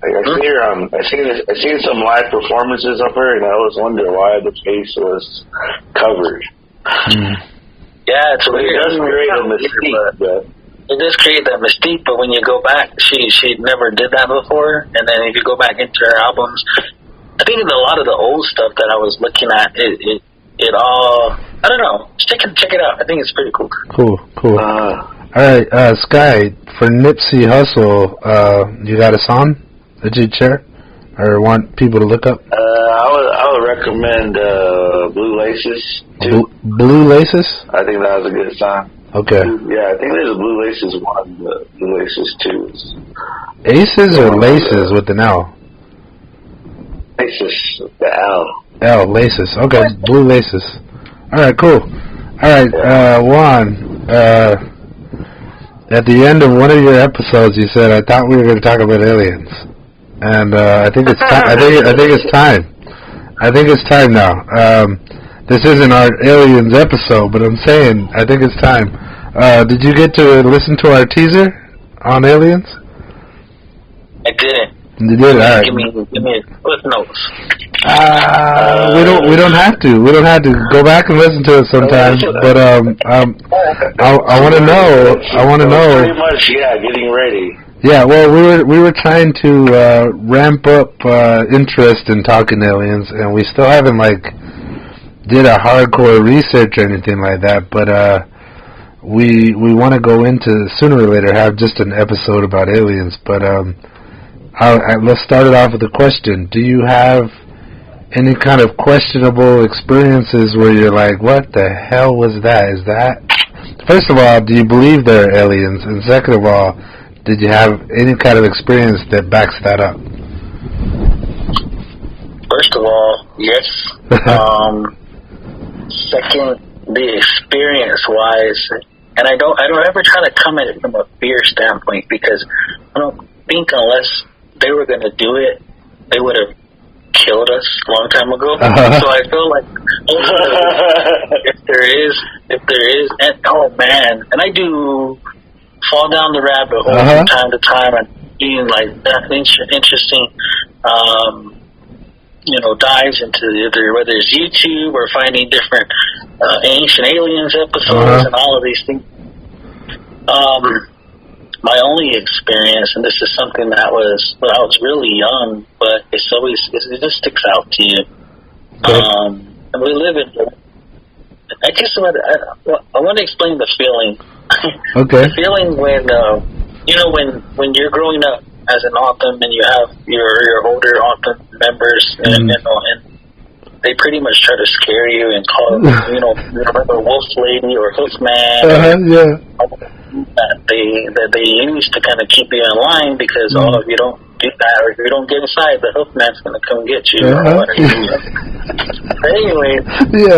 Like I seen some live performances of her, and I always wonder why the face was covered. Yeah, it's weird. It does create a mystique, but it does create that mystique. But when you go back, she never did that before. And then if you go back into her albums, I think in a lot of the old stuff that I was looking at, it all, I don't know. Check it out. I think it's pretty cool. Cool. All right, Sky, for Nipsey Hussle, you got a song that you'd share or want people to look up? I would recommend Blue Laces too. Blue Laces? I think that was a good song. Okay. Yeah, I think there's a Blue Laces 1, but Blue Laces 2 is... Aces or Laces with an L? Laces with the L. L, Laces. Okay, Blue Laces. All right, cool. All right, Juan, at the end of one of your episodes, you said, I thought we were going to talk about aliens. And I think it's time. I think it's time. I think it's time now. This isn't our aliens episode, but I'm saying I think it's time. Did you get to listen to our teaser on aliens? I didn't. You did. All right. Give me cliff notes. We don't have to. We don't have to go back and listen to it sometimes. But I want to know. Pretty much, yeah. Getting ready. Yeah, well, we were trying to ramp up interest in talking aliens, and we still haven't did a hardcore research or anything like that. But we want to go into sooner or later have just an episode about aliens. But let's start it off with a question: do you have any kind of questionable experiences where you're like, "What the hell was that? Is that?" First of all, do you believe there are aliens? And second of all, did you have any kind of experience that backs that up? First of all, yes. Second, the experience-wise, and I don't ever try to come at it from a fear standpoint, because I don't think unless they were going to do it, they would have killed us a long time ago. So I feel like if there is, and oh man, and I do fall down the rabbit hole from time to time and being that interesting, dives into whether it's YouTube or finding different Ancient Aliens episodes and all of these things. My only experience, and this is something that was when I was really young, but it just sticks out to you. And we live in, I guess I want to explain the feeling. Okay. The feeling when you're growing up as an O'odham and you have your older O'odham members and they pretty much try to scare you and call you remember Wolf Lady or Hoofman. Yeah. That they use to kind of keep you in line because if you don't do that or if you don't get inside, the Hoofman's going to come get you. But anyway,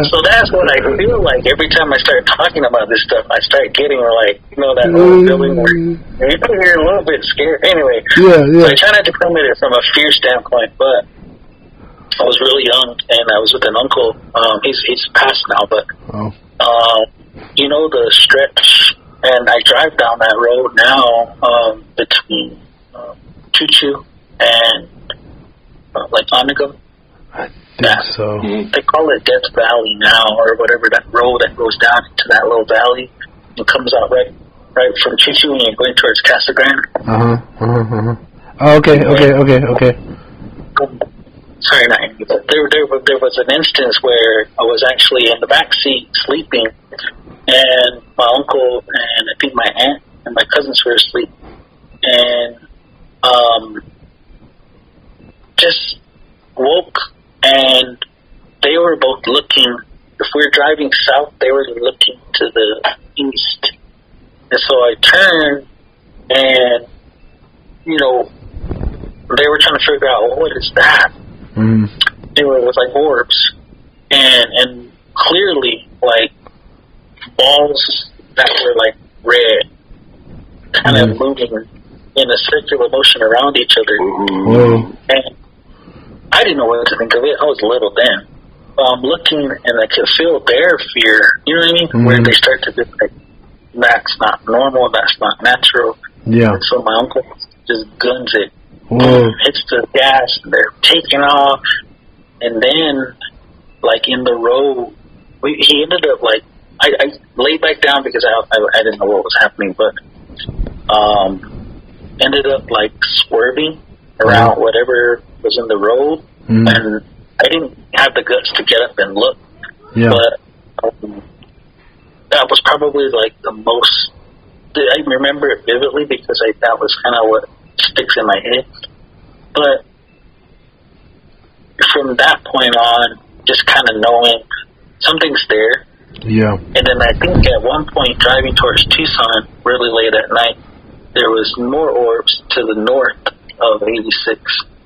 so that's what I feel like every time I start talking about this stuff. I start getting that old feeling where you're a little bit scared. Anyway, so I try not to come at it from a fear standpoint, but I was really young and I was with an uncle. He's passed now, but the stretch. And I drive down that road now between Choo Choo and Onegum. I think so. They call it Death Valley now, or whatever, that road that goes down into that little valley and comes out right from Choo Choo when you're going towards Casa Grande. Oh, okay. Sorry, there was an instance where I was actually in the back seat sleeping, and my uncle and I think my aunt and my cousins were asleep, and just woke, and they were both looking. If we were driving south, they were looking to the east, and so I turned, and they were trying to figure out what is that. It was like orbs, and clearly balls that were red, kind of moving in a circular motion around each other. And I didn't know what to think of it. I was little then. I'm looking and I could feel their fear. You know what I mean? Where they start to be that's not normal. That's not natural. Yeah. And so my uncle just guns it. hits the gas, they're taking off, and then, like, in the road, he ended up, like, I laid back down because I didn't know what was happening, but ended up, like, swerving around whatever was in the road, and I didn't have the guts to get up and look, but that was probably, like, the most, I remember it vividly because that was kind of what sticks in my head, but from that point on, just kind of knowing something's there. Yeah. And then I think at one point driving towards Tucson really late at night, there was more orbs to the north of 86.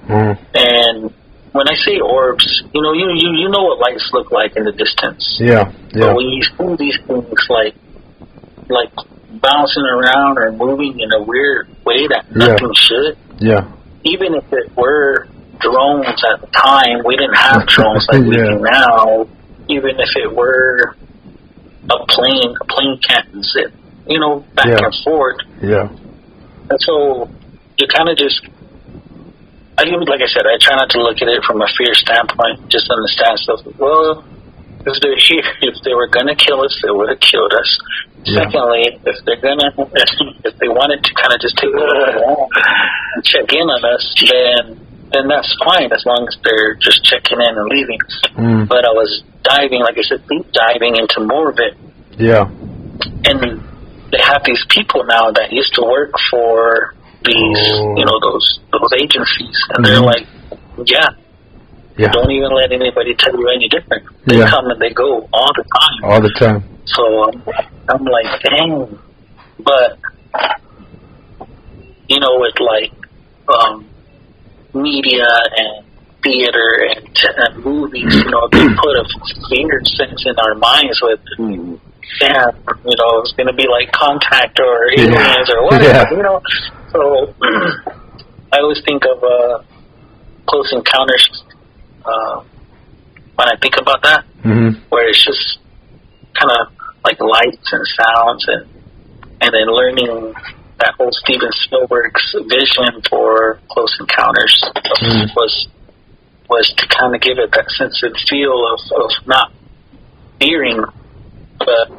And when I say orbs, you know what lights look like in the distance. Yeah. But when you see these things like bouncing around or moving in a weird way that nothing should. Yeah. Even if it were drones at the time, we didn't have drones like we do now. Even if it were a plane can't zip, back and forth. Yeah. And so you kind of just, like I said, I try not to look at it from a fear standpoint, just understand stuff. Well, if they're here, if they were going to kill us, they would have killed us. Yeah. Secondly, if they wanted to kind of just take a little and check in on us, then that's fine as long as they're just checking in and leaving. But I was diving, like I said, deep diving into more of it. Yeah. And they have these people now that used to work for these, those agencies, and they're like, don't even let anybody tell you any different. They come and they go all the time. All the time. So I'm like, dang. But, with like media and theater and movies, they put a weird sense in our minds with, it's going to be like Contact or Aliens or whatever, So I always think of Close Encounters when I think about that, where it's just kind of like lights and sounds, and then learning that whole Steven Spielberg's vision for Close Encounters was to kind of give it that sense and feel of not fearing, but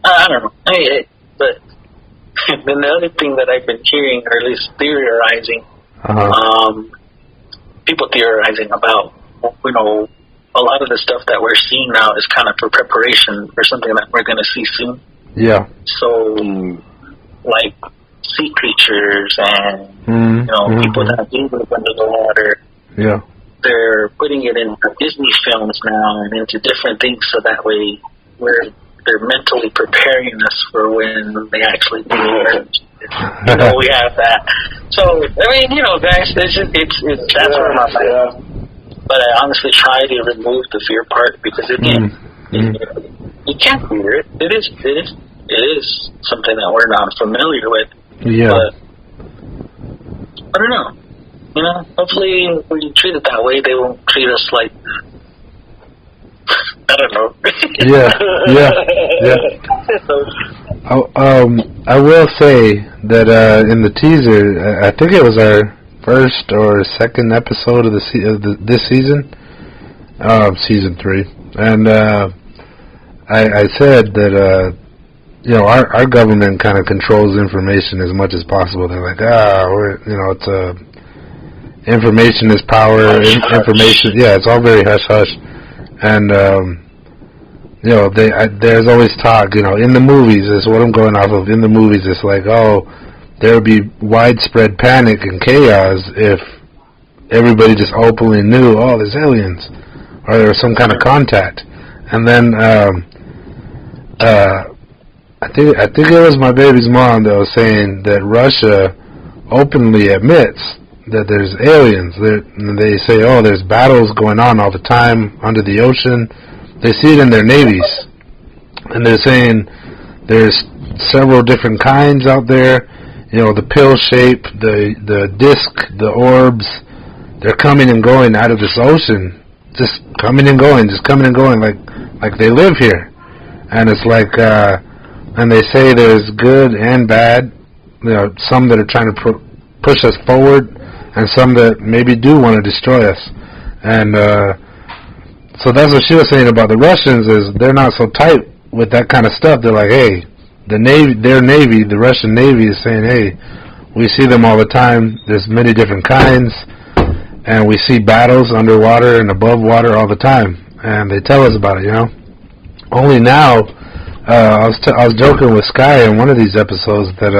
I don't know. But then the other thing that I've been hearing, or at least theorizing, people theorizing about, a lot of the stuff that we're seeing now is kind of for preparation for something that we're going to see soon. Yeah. So, like sea creatures and people that do live under the water. Yeah. They're putting it in Disney films now and into different things, so that way they're mentally preparing us for when they actually do it. We have that. So I mean, guys, that's where my mind. But I honestly try to remove the fear part because again, you can't fear it. It is something that we're not familiar with. Yeah. But I don't know. Hopefully when you treat it that way, they won't treat us like, I don't know. Yeah. I will say that in the teaser, I think it was our first or second episode of this season, season 3, and I said that our government kind of controls information as much as possible. They're like, it's information is power. Information, it's all very hush hush, and there's always talk. In the movies, is what I'm going off of. In the movies, it's like, there would be widespread panic and chaos if everybody just openly knew, there's aliens, or there's some kind of contact. And then I think it was my baby's mom that was saying that Russia openly admits that there's aliens. They say, there's battles going on all the time under the ocean. They see it in their navies, and they're saying there's several different kinds out there. The pill shape, the disc, the orbs, they're coming and going out of this ocean, just coming and going, like they live here. And it's like, and they say there's good and bad. Some that are trying to push us forward, and some that maybe do want to destroy us. And so that's what she was saying about the Russians, is they're not so tight with that kind of stuff. They're like, hey, the Russian Navy is saying, hey, we see them all the time. There's many different kinds, and we see battles underwater and above water all the time, and they tell us about it, you know. Only now, I was joking with Sky in one of these episodes that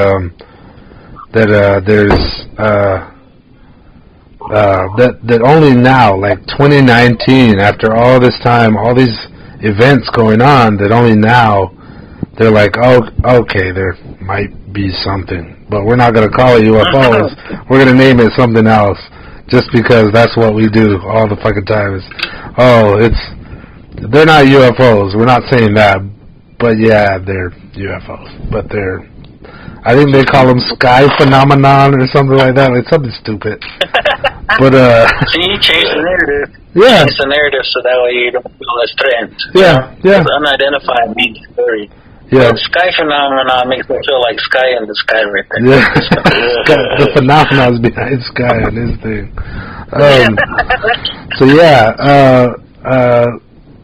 only now, like 2019, after all this time, all these events going on, that only now they're like, oh, okay, there might be something, but we're not going to call it UFOs. We're going to name it something else, just because that's what we do all the fucking time. They're not UFOs. We're not saying that, but yeah, they're UFOs. But I think they call them sky phenomenon or something like that. Like something stupid. But so you change the narrative. Yeah. Change the narrative so that way you don't feel as threatened. Yeah, yeah. Unidentified means story. Yeah. The sky phenomenon makes me feel like Sky in the sky right there. Yeah. The phenomenon's behind Sky on his thing. So yeah,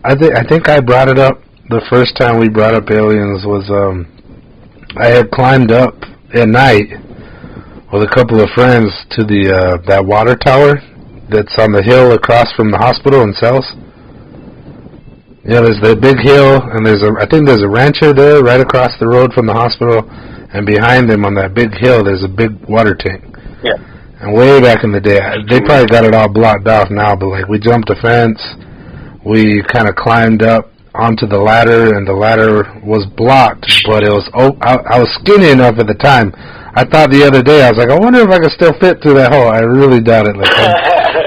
I think I brought it up the first time we brought up aliens was I had climbed up at night with a couple of friends to the that water tower that's on the hill across from the hospital in Cells. Yeah, there's the big hill, and I think there's a rancher there right across the road from the hospital, and behind them on that big hill there's a big water tank. Yeah. And way back in the day, they probably got it all blocked off now, but like we jumped a fence, we kind of climbed up onto the ladder, and the ladder was blocked, but it was I was skinny enough at the time. I thought the other day, I was like, I wonder if I could still fit through that hole. I really doubt it. Like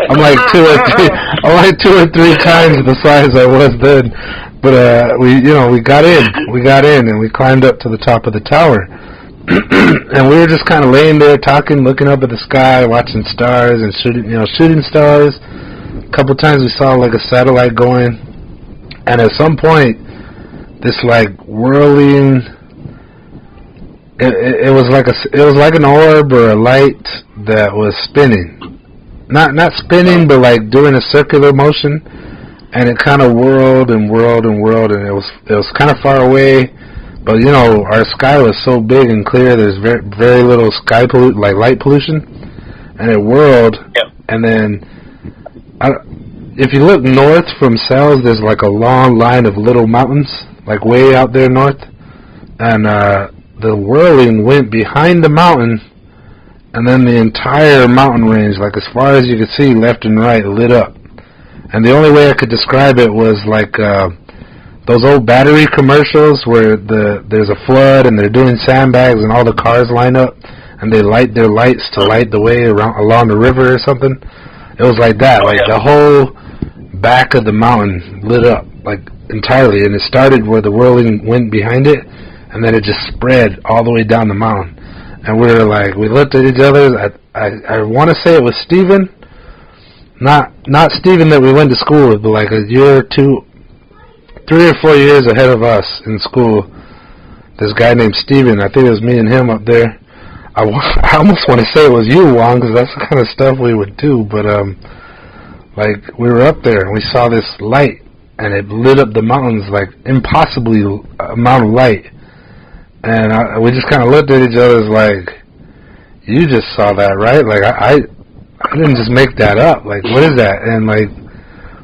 I'm like two or three times the size I was then. But we got in, and we climbed up to the top of the tower, and we were just kind of laying there talking, looking up at the sky, watching stars and shooting stars. A couple times we saw like a satellite going, and at some point, this like whirling. It was like an orb or a light that was spinning, not spinning, but like doing a circular motion, and it kind of whirled and whirled and whirled, and it was kind of far away, but our sky was so big and clear. There's very very little light pollution, and it whirled, yep. And then if you look north from Cells, there's like a long line of little mountains, like way out there north, and the whirling went behind the mountain, and then the entire mountain range, like as far as you could see, left and right, lit up. And the only way I could describe it was like those old battery commercials where there's a flood and they're doing sandbags and all the cars line up and they light their lights to light the way along the river or something. It was like that, the whole back of the mountain lit up, like entirely, and it started where the whirling went behind it, and then it just spread all the way down the mountain. And we looked at each other. I want to say it was Steven. Not Steven that we went to school with, but like a year or two, 3 or 4 years ahead of us in school. This guy named Steven. I think it was me and him up there. I almost want to say it was you, Juan, because that's the kind of stuff we would do. But we were up there and we saw this light, and it lit up the mountains like impossibly amount of light. And we just kind of looked at each other like, you just saw that, right? Like, I didn't just make that up. Like, what is that? And, like,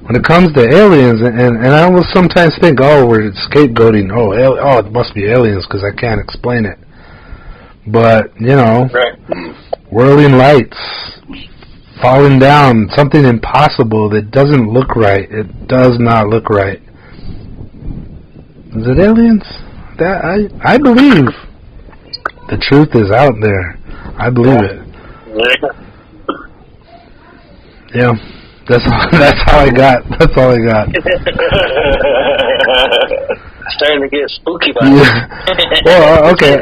when it comes to aliens, and I almost sometimes think, we're scapegoating, it must be aliens because I can't explain it. But, right. Whirling lights, falling down, something impossible that doesn't look right. It does not look right. Is it aliens? I believe the truth is out there. I believe it. Yeah, that's how I got. That's all I got. Starting to get spooky by it. Well, okay.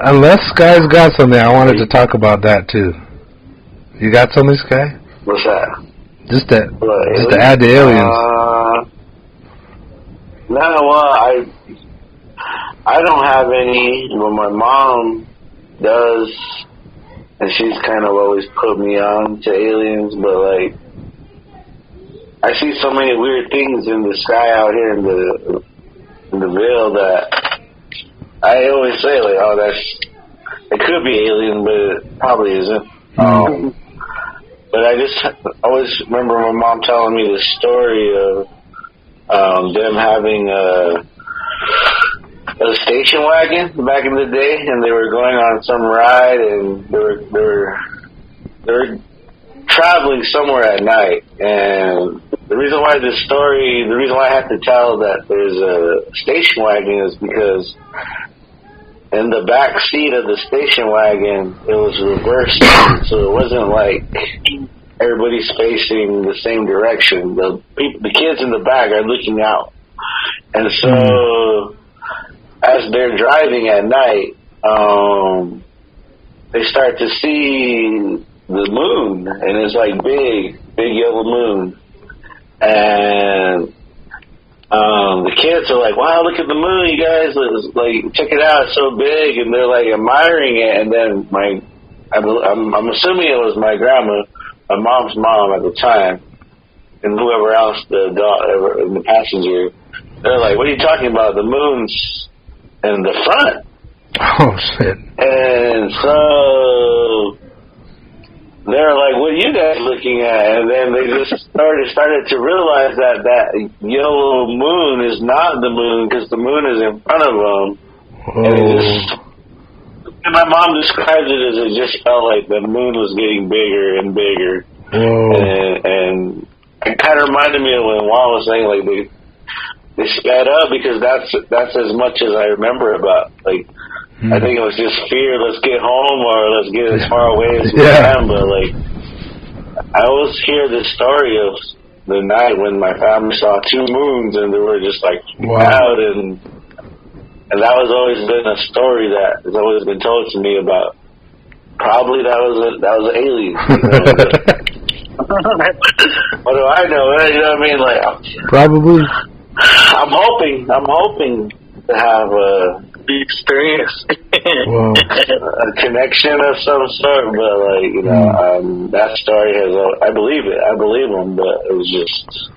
Unless Sky's got something, I wanted to talk about that too. You got something, Sky? What's that? Just to add the aliens. No, well, I don't have any, but my mom does, and she's kind of always put me on to aliens, but like, I see so many weird things in the sky out here in the Ville that I always say like, oh, it could be alien, but it probably isn't. But I just always remember my mom telling me the story of them having a station wagon back in the day, and they were going on some ride, and they were traveling somewhere at night. And the reason why I have to tell that there's a station wagon is because in the back seat of the station wagon, it was reversed, so it wasn't like everybody's facing the same direction. The kids in the back are looking out, and so as they're driving at night, they start to see the moon, and it's like big yellow moon, and the kids are like, wow, look at the moon, you guys, like, check it out, it's so big, and they're like admiring it. And then I'm assuming it was my grandma, my mom's mom at the time, and whoever else, the passenger, they're like, what are you talking about? The moon's in the front. Oh, shit. And so they're like, what are you guys looking at? And then they just started to realize that yellow moon is not the moon, because the moon is in front of them. And my mom described it as it just felt like the moon was getting bigger and bigger. And it kind of reminded me of when Juan was saying, like, they sped up, because that's as much as I remember about, like, I think it was just fear, let's get home or let's get as far away as we can. But like, I always hear this story of the night when my family saw two moons, and they were just like out, and that was always been a story that has always been told to me about. Probably that was an alien. What do I know? You know what I mean? Like, probably. I'm hoping to have a experience, a connection of some sort, but like, you know, that story has, I believe him, but it was just,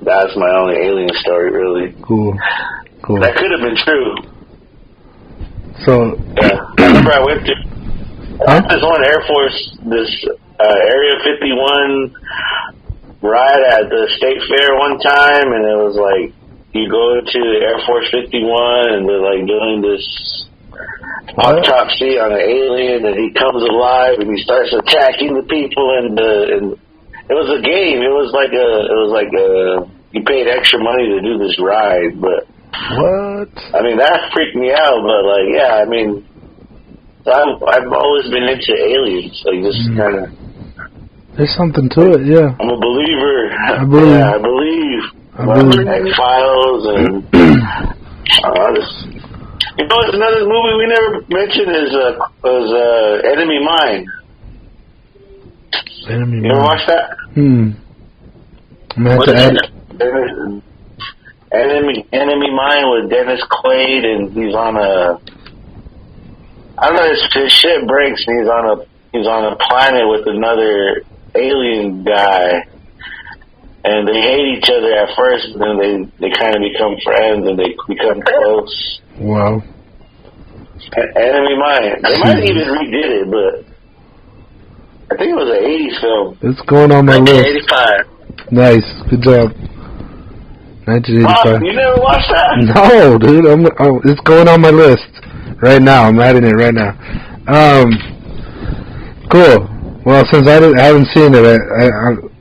that's my only alien story, really. Cool. That could have been true. So, I remember I went to this one Air Force, this Area 51 ride at the State Fair one time, and it was like, you go to the Air Force 51, and they're like doing this autopsy on an alien, and he comes alive, and he starts attacking the people, and it was a game. It was like you paid extra money to do this ride, but what? I mean, that freaked me out. But like, yeah, I mean, I've always been into aliens, like just kind of. There's something to it, yeah. I'm a believer. I believe. Yeah, I believe. X-Files and you know, there's another movie we never mentioned is Enemy Mine. Enemy Mine. You ever watch that? I'm gonna have to add Enemy Mine with Dennis Quaid, and he's on I don't know, his ship breaks, and he's on a planet with another alien guy. And they hate each other at first, and then they kind of become friends, and they become close. Wow. Enemy Mine. They might even redid it, but I think it was an 80s film. It's going on my list. 1985. Nice. Good job. 1985. You never watched that? No, dude. It's going on my list right now. I'm writing it right now. Cool. Well, since I haven't seen it,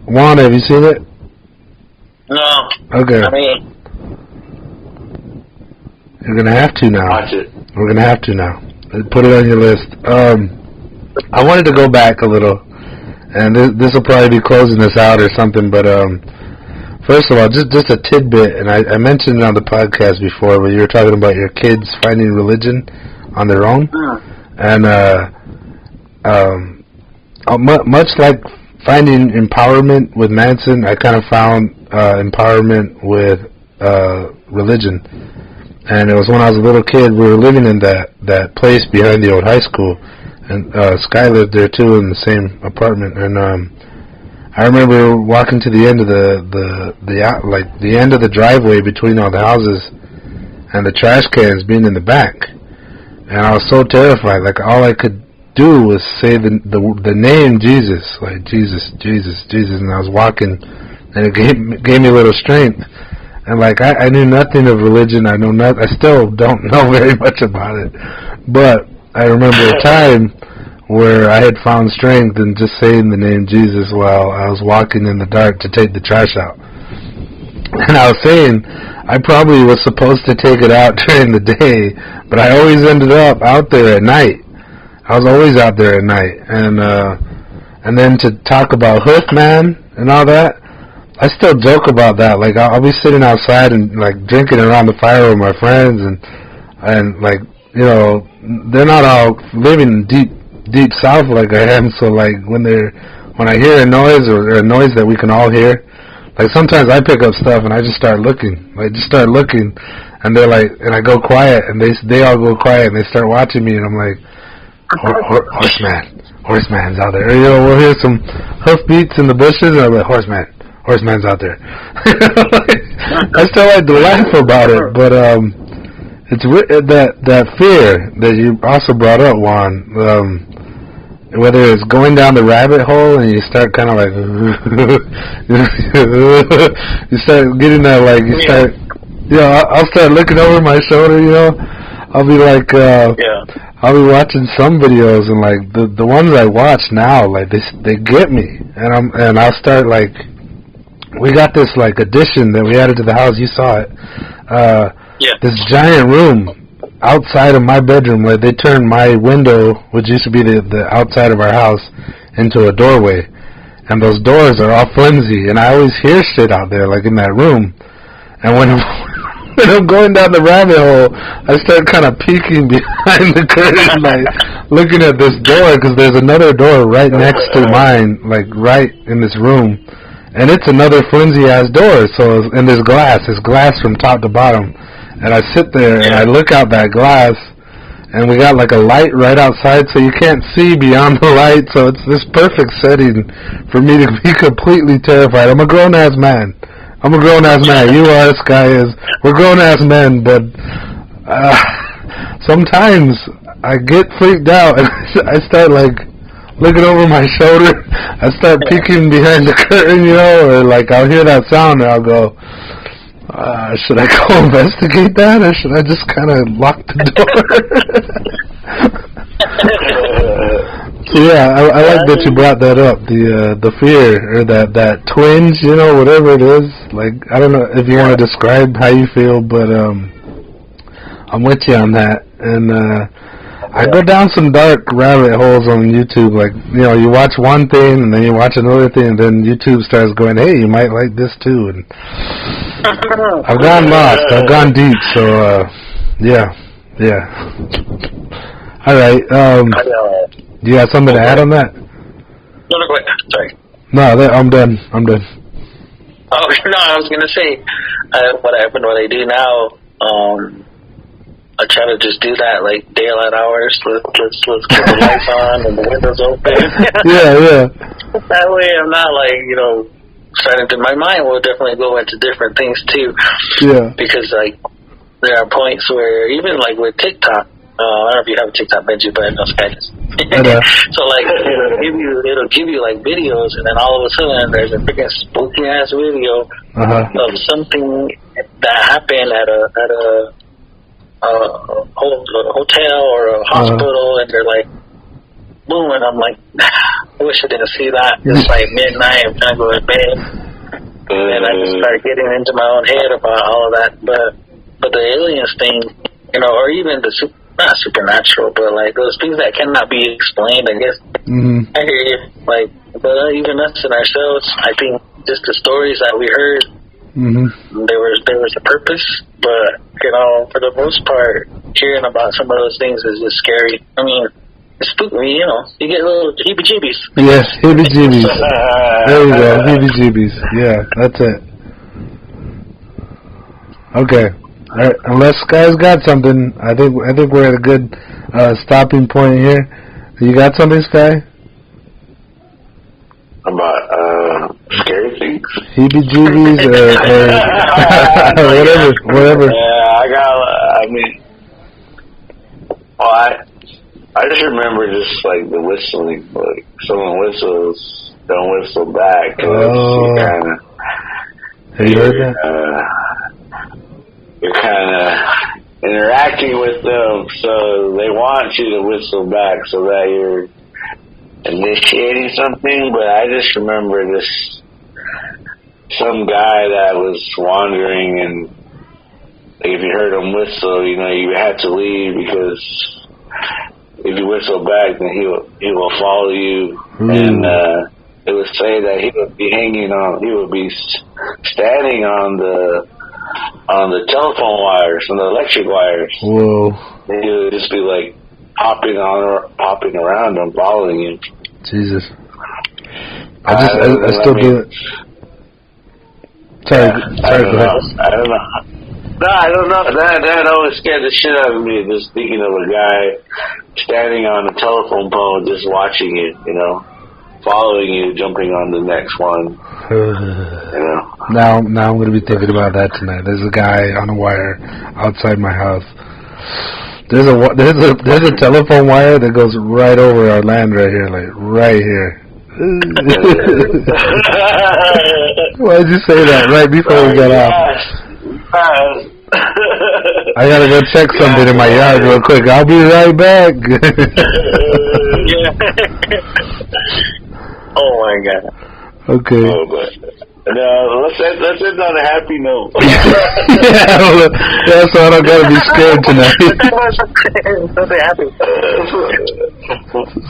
Juan, have you seen it? No. Okay. I mean, you're gonna have to now. Watch it. We're gonna have to now. Put it on your list. I wanted to go back a little, and this will probably be closing this out or something. But first of all, just a tidbit, and I mentioned it on the podcast before, where you were talking about your kids finding religion on their own, and much like finding empowerment with Manson, I kind of found empowerment with religion. And it was when I was a little kid. We were living in that place behind the old high school, and Sky lived there too in the same apartment. And I remember walking to the end of the end of the driveway between all the houses, and the trash cans being in the back. And I was so terrified. Like, all I could do was say the name Jesus, like Jesus, Jesus, Jesus. And I was walking, and it gave me a little strength. And like, I knew nothing of religion. I still don't know very much about it. But I remember a time where I had found strength in just saying the name Jesus while I was walking in the dark to take the trash out. And I was saying, I probably was supposed to take it out during the day, but I always ended up out there at night. I was always out there at night. And then to talk about hoof man and all that, I still joke about that. Like, I'll be sitting outside and like drinking around the fire with my friends, and like, you know, they're not all living deep south like I am. So like, when I hear a noise or a noise that we can all hear, like sometimes I pick up stuff and I just start looking, and they're like, and I go quiet, and they all go quiet, and they start watching me, and I'm like, horseman's out there. You know, we'll hear some hoof beats in the bushes, and I'm like, horseman's out there. I still like to laugh about it, but it's that fear that you also brought up, Juan. Whether it's going down the rabbit hole and you start kind of like, you start getting that, like, you start, you know, I'll start looking over my shoulder, you know, I'll be like, I'll be watching some videos, and like, the ones I watch now, like, they get me, and I'll start, like, we got this, like, addition that we added to the house, you saw it, this giant room outside of my bedroom, where they turned my window, which used to be the outside of our house, into a doorway, and those doors are all flimsy, and I always hear shit out there, like in that room, and when I'm going down the rabbit hole, I start kind of peeking behind the curtain, like looking at this door, because there's another door right next to mine, like right in this room, and it's another flimsy ass door. So, and there's glass from top to bottom. And I sit there and I look out that glass, and we got like a light right outside, so you can't see beyond the light. So it's this perfect setting for me to be completely terrified. I'm a grown-ass man. You are, Sky is. We're grown-ass men, but sometimes I get freaked out, and I start like looking over my shoulder. I start peeking behind the curtain, you know, or like I'll hear that sound and I'll go, should I go investigate that, or should I just kind of lock the door? So yeah, I like that you brought that up, the fear, or that twinge, you know, whatever it is. Like, I don't know if you want to describe how you feel, but I'm with you on that. And I go down some dark rabbit holes on YouTube. Like, you know, you watch one thing, and then you watch another thing, and then YouTube starts going, hey, you might like this too. And I've gone lost. I've gone deep. So, yeah. All right. Do you have something to add on that? No, go ahead. Sorry. No, I'm done. Oh, no, I was going to say, what I do now, I try to just do that, like, daylight hours. Let's get the lights on and the windows open. Yeah. That way I'm not, like, you know, starting to, my mind will definitely go into different things, too. Yeah. Because, like, there are points where, even, like, with TikTok, I don't know if you have a TikTok, Benji, but I know Sky does. So, like, it'll give you, like, videos, and then all of a sudden there's a freaking spooky-ass video of something that happened at a hotel or a hospital, and they're like, boom, and I'm like, I wish I didn't see that. It's like midnight, I'm trying to go to bed, and I just start getting into my own head about all of that. But the aliens thing, you know, or even the not supernatural, but like those things that cannot be explained, I guess. I hear you. Like, but even us and ourselves, I think just the stories that we heard, there was a purpose, but, you know, for the most part, hearing about some of those things is just scary. I mean, it's spooky, you know. You get little heebie-jeebies. Yes, heebie-jeebies. There you go, heebie-jeebies. Yeah, that's it. Okay. All right, unless Sky's got something, I think we're at a good stopping point here. You got something, Sky? About scary things? Heebie-jeebies or whatever. Yeah, I just remember just like the whistling, like someone whistles, don't whistle back. Have you heard that? You're kind of interacting with them, so they want you to whistle back so that you're initiating something. But I just remember some guy that was wandering, and if you heard him whistle, you had to leave, because if you whistle back, then he will follow you. And it would say that he would be standing on the telephone wires, on the electric wires. Whoa! And he would just be like hopping around and following you. Jesus! I still do it. Sorry, I don't know. No, I don't know. That always scared the shit out of me, just thinking of a guy standing on a telephone pole just watching you, following you, jumping on the next one. Now I'm going to be thinking about that tonight. There's a guy on a wire outside my house. There's a telephone wire that goes right over our land right here, like right here. Why'd you say that right before we got off? I gotta go check something in my yard real quick. I'll be right back. Oh my God. Okay. No, let's end on a happy note. Yeah, so I don't gotta be scared tonight. Something happy.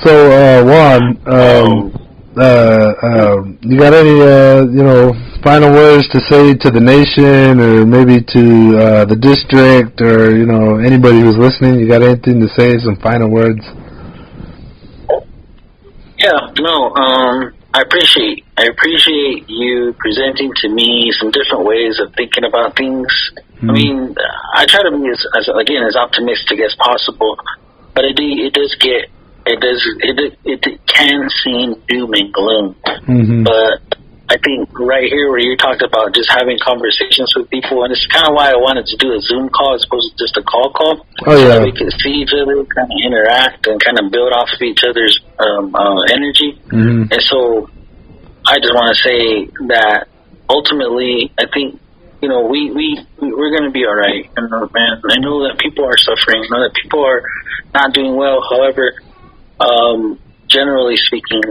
So, Juan, you got any, final words to say to the nation, or maybe to the district, or anybody who's listening? You got anything to say? Some final words? Yeah, no. I appreciate you presenting to me some different ways of thinking about things. Mm-hmm. I mean, I try to be as optimistic as possible, but it can seem doom and gloom. Mm-hmm. But I think right here where you talked about just having conversations with people, and it's kind of why I wanted to do a Zoom call as opposed to just a call. Oh, yeah. So we could see each other, kind of interact, and kind of build off of each other's energy. Mm-hmm. And so I just want to say that ultimately, I think, we're going to be all right. And, man, I know that people are suffering. I know that people are not doing well. However, generally speaking,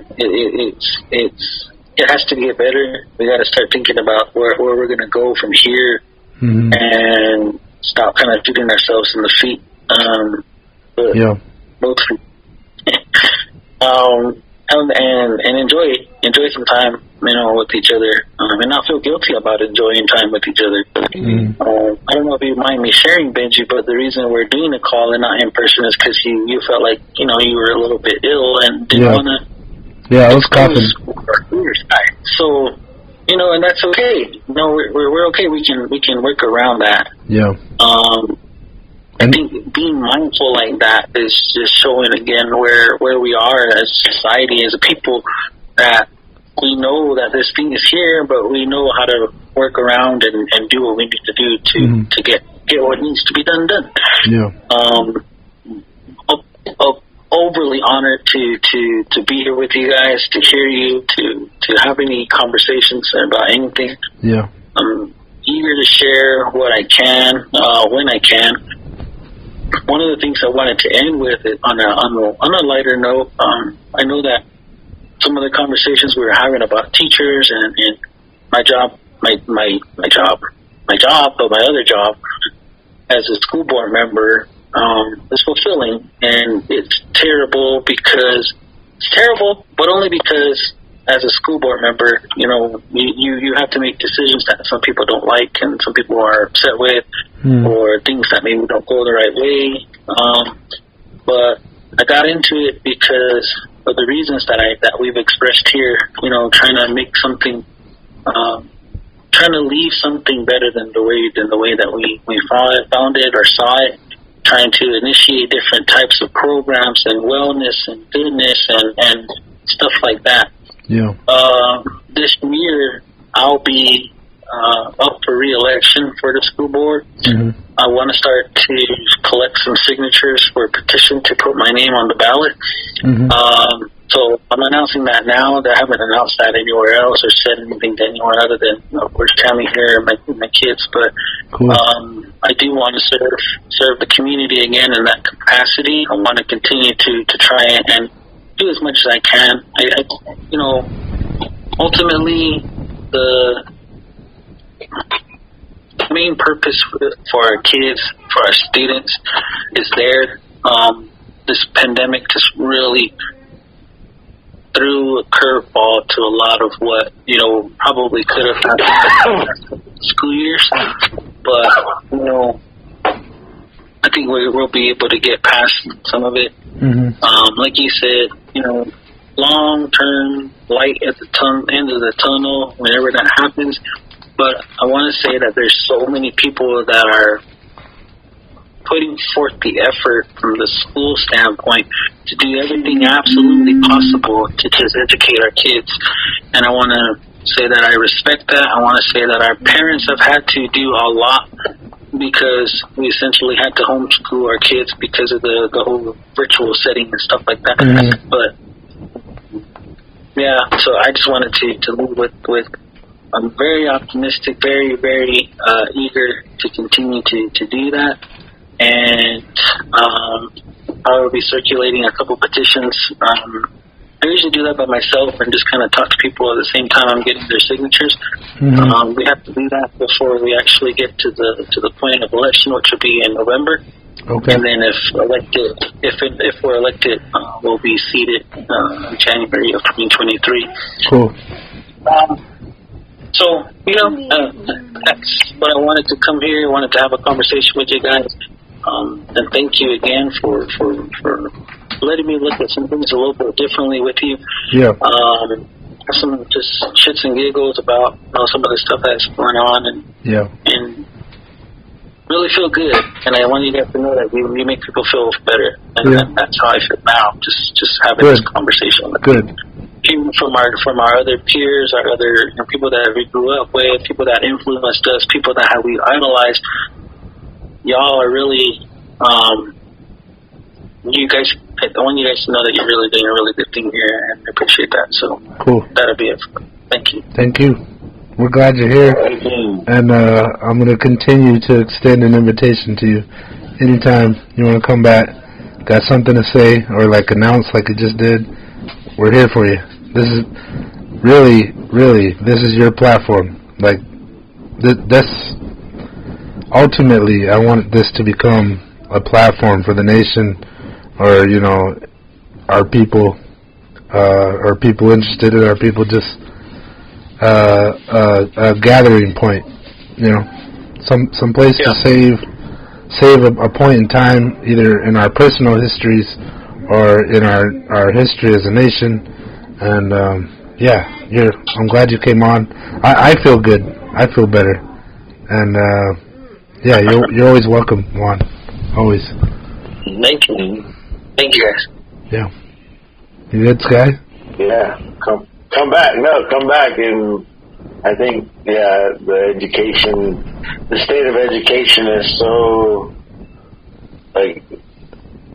it has to get better. We got to start thinking about where we're going to go from here, mm-hmm. and stop kind of shooting ourselves in the feet. Mostly. And enjoy some time, with each other, and not feel guilty about enjoying time with each other. Mm-hmm. I don't know if you mind me sharing, Benji, but the reason we're doing a call and not in person is because you felt like you were a little bit ill and didn't want to. Yeah, I was coughing. So, and that's okay. We're okay. We can work around that. Yeah. I think being mindful like that is just showing again where we are as a society, as a people, that we know that this thing is here, but we know how to work around and do what we need to do to get what needs to be done. Yeah. Overly honored to be here with you guys, to hear you, to have any conversations about anything. Yeah. I'm eager to share what I can, when I can. One of the things I wanted to end with is on a lighter note. I know that some of the conversations we were having about teachers and my other job as a school board member is fulfilling, and it's terrible, but only because as a school board member, you have to make decisions that some people don't like and some people are upset with, or things that maybe don't go the right way. But I got into it because of the reasons that we've expressed here. Trying to make something trying to leave something better than the way that we found it or saw it. Trying to initiate different types of programs and wellness and goodness and stuff like that. Yeah. This year I'll be up for re-election for the school board. Mm-hmm. I want to start to collect some signatures for a petition to put my name on the ballot. Mm-hmm. So I'm announcing that now. I haven't announced that anywhere else or said anything to anyone other than we're family here and my kids. But cool. I do want to serve the community again in that capacity. I want to continue to try and do as much as I can. I ultimately the main purpose for our kids, for our students, is there. This pandemic just really threw a curveball to a lot of what, probably could have happened school years. But, I think we'll be able to get past some of it. Mm-hmm. Like you said, long-term light at the end of the tunnel whenever that happens. But I want to say that there's so many people that are putting forth the effort from the school standpoint to do everything absolutely possible to just educate our kids. And I want to say that I respect that. I want to say that our parents have had to do a lot because we essentially had to homeschool our kids because of the whole virtual setting and stuff like that. Mm-hmm. But, yeah, so I just wanted to leave with I'm very optimistic, very, very eager to continue to do that. And I will be circulating a couple petitions. I usually do that by myself and just kind of talk to people at the same time I'm getting their signatures. Mm-hmm. We have to do that before we actually get to the point of election, which will be in November. Okay. And then if we're elected, we'll be seated in January of 2023. Cool. So, that's what I wanted to come here. I wanted to have a conversation with you guys. And thank you again for letting me look at some things a little bit differently with you. Yeah. Some just shits and giggles about some of the stuff that's going on and really feel good. And I want you guys to know that we make people feel better. And that's how I feel now. Just having this conversation with Good. People from our other peers, our other people that we grew up with, people that influenced us, people that we idolized. Y'all are really, you guys. I want you guys to know that you're really doing a really good thing here, and I appreciate that. So cool. That'll be it. Thank you. Thank you. We're glad you're here, and I'm going to continue to extend an invitation to you. Anytime you want to come back, got something to say, or announce like you just did, we're here for you. This is really, this is your platform. This. Ultimately, I want this to become a platform for the nation, or our people, or people interested in our people, just a gathering point. Some place to save a point in time, either in our personal histories or in our history as a nation. And I'm glad you came on. I feel good. I feel better. And yeah, you're always welcome, Juan. Always. Thank you. Thank you, guys. Yeah. You good, Sky? Yeah. Come back. No, come back. And I think, the state of education is so,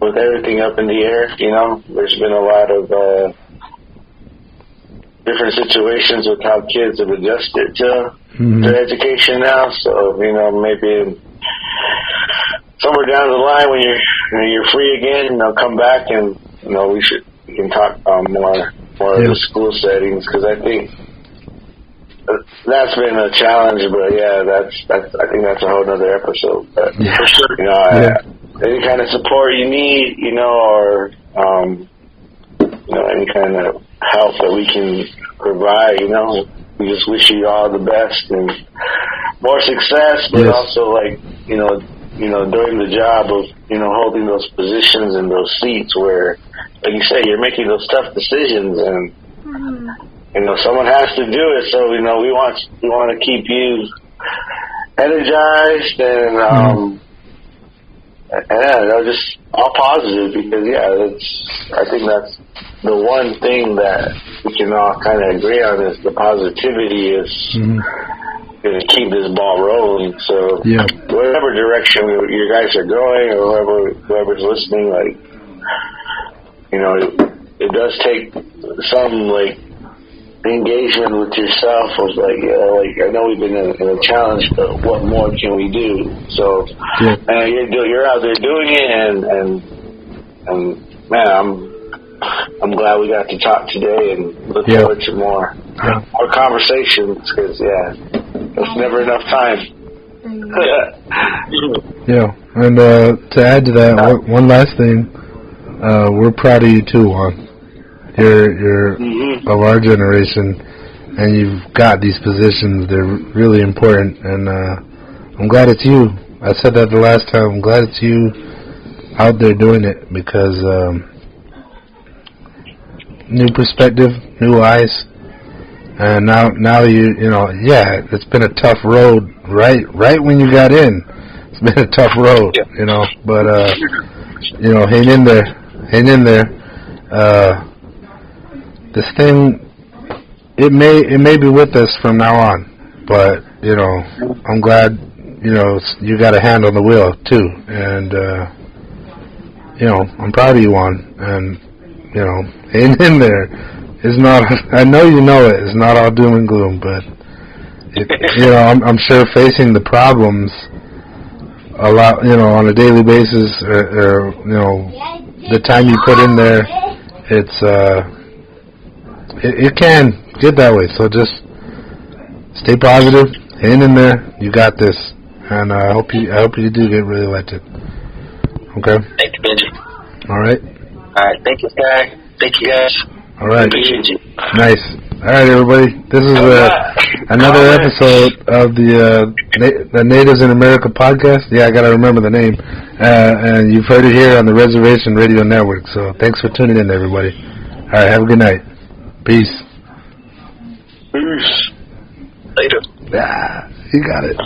with everything up in the air, there's been a lot of different situations with how kids have adjusted to their education now. So, maybe somewhere down the line when you're free again, come back and we can talk more of the school settings, because I think that's been a challenge. But I think that's a whole other episode. But for sure, any kind of support you need, or any kind of help that we can provide, we just wish you all the best and more success, but also during the job of holding those positions and those seats where, like you say, you're making those tough decisions, and someone has to do it. So, we want to keep you energized and, just all positive because, I think that's the one thing that we can all kind of agree on is the positivity is going to keep this ball rolling. So, whatever direction you guys are going or whoever's listening, it does take some, engagement with yourself was I know we've been in a challenge, but what more can we do? So, you're out there doing it, and man, I'm glad we got to talk today, and look forward to more conversations because there's never enough time. And to add to that, one last thing, we're proud of you too, Juan. You're of our generation, and you've got these positions. They're really important, and I'm glad it's you. I said that the last time. I'm glad it's you out there doing it because new perspective, new eyes, and now it's been a tough road. Right when you got in, it's been a tough road, But hang in there. This thing, it may be with us from now on, but I'm glad you got a hand on the wheel too, and I'm proud of you, Juan, and hang in there. It's not. I know you know it. It's not all doom and gloom, but I'm sure facing the problems a lot, on a daily basis, or the time you put in there, it's it can get that way. So just stay positive, hang in there. You got this, and I hope you do get really elected. Okay. Thank you, Benji. All right. All right. Thank you, Sky. Thank you, guys. All right. Appreciate you. Nice. All right, everybody. This is another episode of the Natives in America podcast. Yeah, I got to remember the name. And you've heard it here on the Reservation Radio Network. So thanks for tuning in, everybody. All right, have a good night. Peace. Peace. Later. Yeah, you got it.